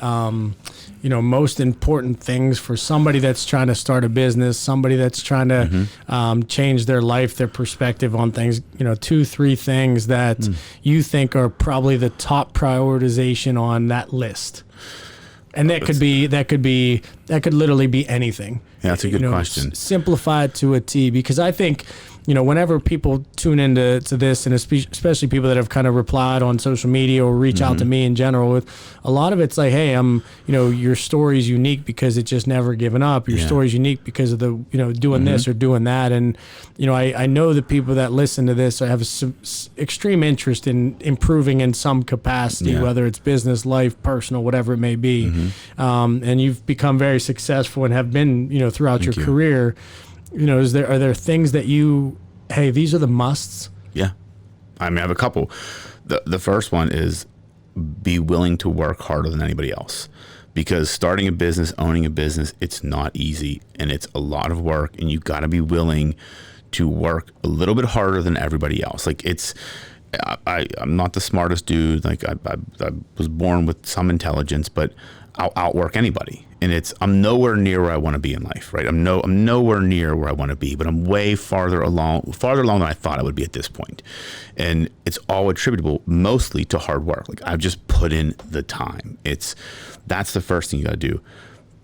most important things for somebody that's trying to start a business, somebody that's trying to change their life, their perspective on things, 2-3 things that you think are probably the top prioritization on that list? And that could literally be anything. Yeah, that's a good question. Simplify it to a T, because I think, whenever people tune into this, and especially people that have kind of replied on social media or reach out to me in general, with a lot of it's like, hey, your story's unique because it's just never given up. Your story's unique because of the, doing this or doing that. And, I know the people that listen to this have extreme interest in improving in some capacity, whether it's business, life, personal, whatever it may be. And you've become very successful and have been, throughout your career. Are there things that these are the musts? Yeah. I have a couple. The first one is be willing to work harder than anybody else, because starting a business, owning a business, it's not easy, and it's a lot of work, and you've got to be willing to work a little bit harder than everybody else. Like, I'm not the smartest dude. Like, I was born with some intelligence, but I'll outwork anybody. And I'm nowhere near where I want to be in life, right? I'm nowhere near where I want to be, but I'm way farther along than I thought I would be at this point. And it's all attributable mostly to hard work. Like, I've just put in the time. That's the first thing you got to do.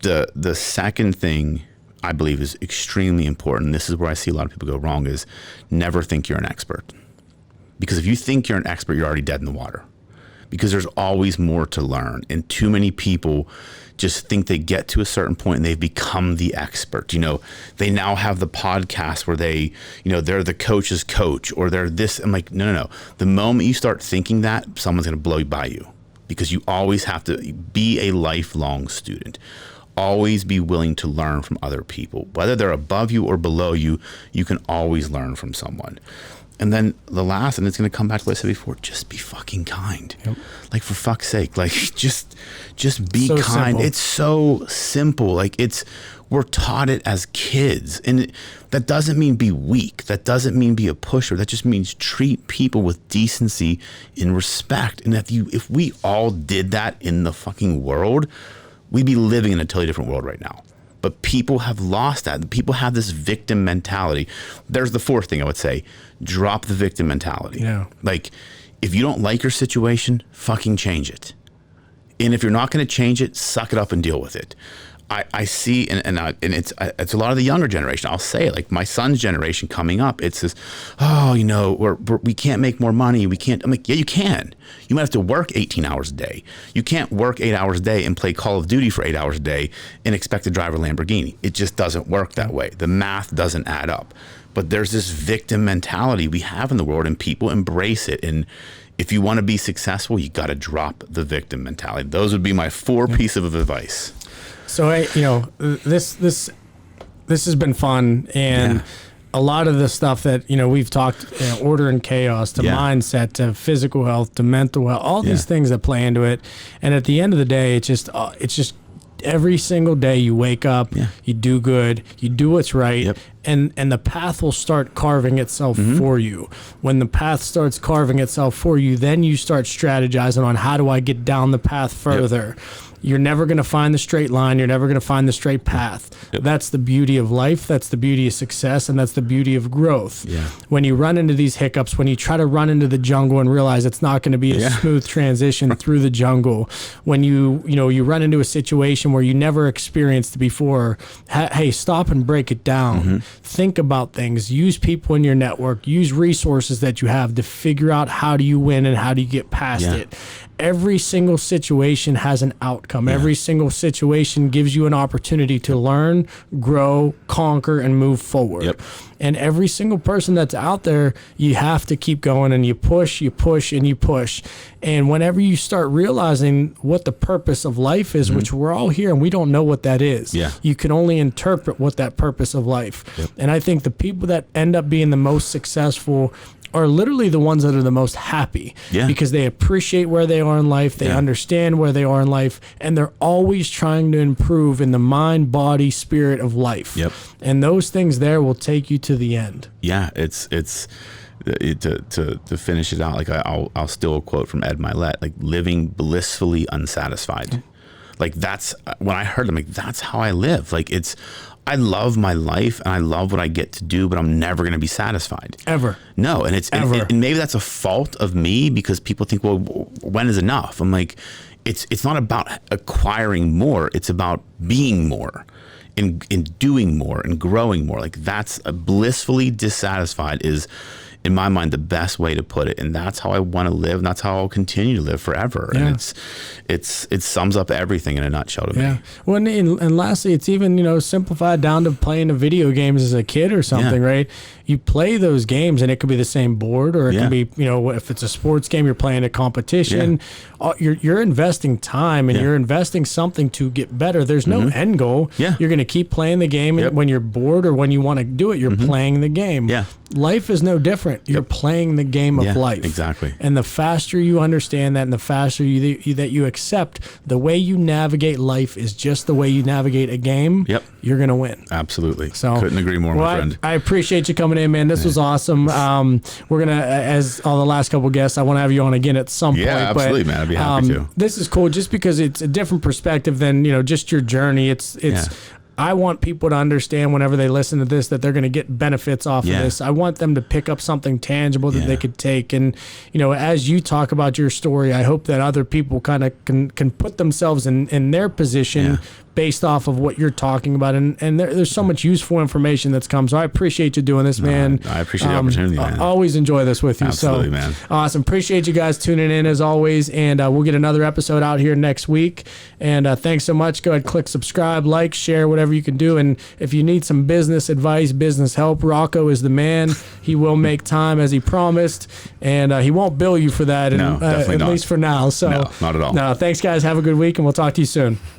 The second thing I believe is extremely important, this is where I see a lot of people go wrong, is never think you're an expert. Because if you think you're an expert, you're already dead in the water. Because there's always more to learn. And too many people just think they get to a certain point and they've become the expert. You know, they now have the podcast where they, you know, they're the coach's coach, or they're this. I'm like, no. The moment you start thinking that, someone's going to blow by you, because you always have to be a lifelong student. Always be willing to learn from other people. Whether they're above you or below you, you can always learn from someone. And then the last, and it's going to come back to what I said before, just be fucking kind. Yep. Like, for fuck's sake, like, just be so kind. Simple. It's so simple. Like, we're taught it as kids. And that doesn't mean be weak. That doesn't mean be a pusher. That just means treat people with decency and respect. And if we all did that in the fucking world, we'd be living in a totally different world right now. But people have lost that. People have this victim mentality. There's the fourth thing I would say. Drop the victim mentality. Yeah. Like, if you don't like your situation, fucking change it. And if you're not going to change it, suck it up and deal with it. I see, and it's a lot of the younger generation. I'll say it, like my son's generation coming up. It's this, oh, you know, we can't make more money. We can't. I'm like, yeah, you can. You might have to work 18 hours a day. You can't work 8 hours a day and play Call of Duty for 8 hours a day and expect to drive a Lamborghini. It just doesn't work that way. The math doesn't add up. But there's this victim mentality we have in the world, and people embrace it. And if you want to be successful, you got to drop the victim mentality. Those would be my 4 pieces of advice. So, you know, this has been fun, and a lot of the stuff that, you know, we've talked, order and chaos, to mindset, to physical health, to mental health, all these things that play into it. And at the end of the day, it's just every single day you wake up, you do good, you do what's right, and the path will start carving itself for you. When the path starts carving itself for you, then you start strategizing on, how do I get down the path further? You're never going to find the straight line. You're never going to find the straight path. That's the beauty of life. That's the beauty of success. And that's the beauty of growth. When you run into these hiccups, when you try to run into the jungle and realize it's not going to be a smooth transition through the jungle, when you run into a situation where you never experienced before, hey, stop and break it down. Think about things. Use people in your network. Use resources that you have to figure out, how do you win and how do you get past it. Every single situation has an outcome. Every single situation gives you an opportunity to learn, grow, conquer, and move forward. And every single person that's out there, you have to keep going, and you push, and you push. And whenever you start realizing what the purpose of life is, which we're all here and we don't know what that is, you can only interpret what that purpose of life. And I think the people that end up being the most successful are literally the ones that are the most happy, because they appreciate where they are in life, they understand where they are in life, and they're always trying to improve in the mind, body, spirit of life. And those things there will take you to the end. It's to finish it out, like I'll steal a quote from Ed Milet, like, living blissfully unsatisfied. Like, that's when I heard them, like, that's how I live. Like, I love my life and I love what I get to do, but I'm never going to be satisfied. Ever. No. And and maybe that's a fault of me, because people think, well, when is enough? I'm like, it's not about acquiring more. It's about being more and doing more and growing more. Like, that's blissfully dissatisfied is, in my mind, the best way to put it. And that's how I want to live, and that's how I'll continue to live forever. And it sums up everything in a nutshell to me. Well, and lastly, it's even, simplified down to playing the video games as a kid or something, right? You play those games, and it could be the same board, or it can be, if it's a sports game, you're playing a competition. You're investing time, and you're investing something to get better. There's no end goal. You're going to keep playing the game. And when you're bored or when you want to do it, you're playing the game. Life is no different. You're playing the game of life. Exactly. And the faster you understand that, and the faster that you accept the way you navigate life is just the way you navigate a game, you're going to win. Absolutely. So couldn't agree more, my friend. I appreciate you coming in, man. This was awesome. We're going to, as all the last couple guests, I want to have you on again at some point. Yeah, absolutely, man. I'd be happy to. This is cool just because it's a different perspective than, just your journey. I want people to understand whenever they listen to this that they're going to get benefits off of this. I want them to pick up something tangible that they could take. And, as you talk about your story, I hope that other people kind of can put themselves in their position based off of what you're talking about. And there's so much useful information that's come. So I appreciate you doing this, man. I appreciate the opportunity, man. I always enjoy this with you. Absolutely, man. Awesome. Appreciate you guys tuning in as always. And we'll get another episode out here next week. And thanks so much. Go ahead, click subscribe, like, share, whatever you can do. And if you need some business advice, business help, Rocco is the man. He will make time as he promised. And he won't bill you for that, definitely at not. least for now. So, no, not at all. No, thanks, guys. Have a good week, and we'll talk to you soon.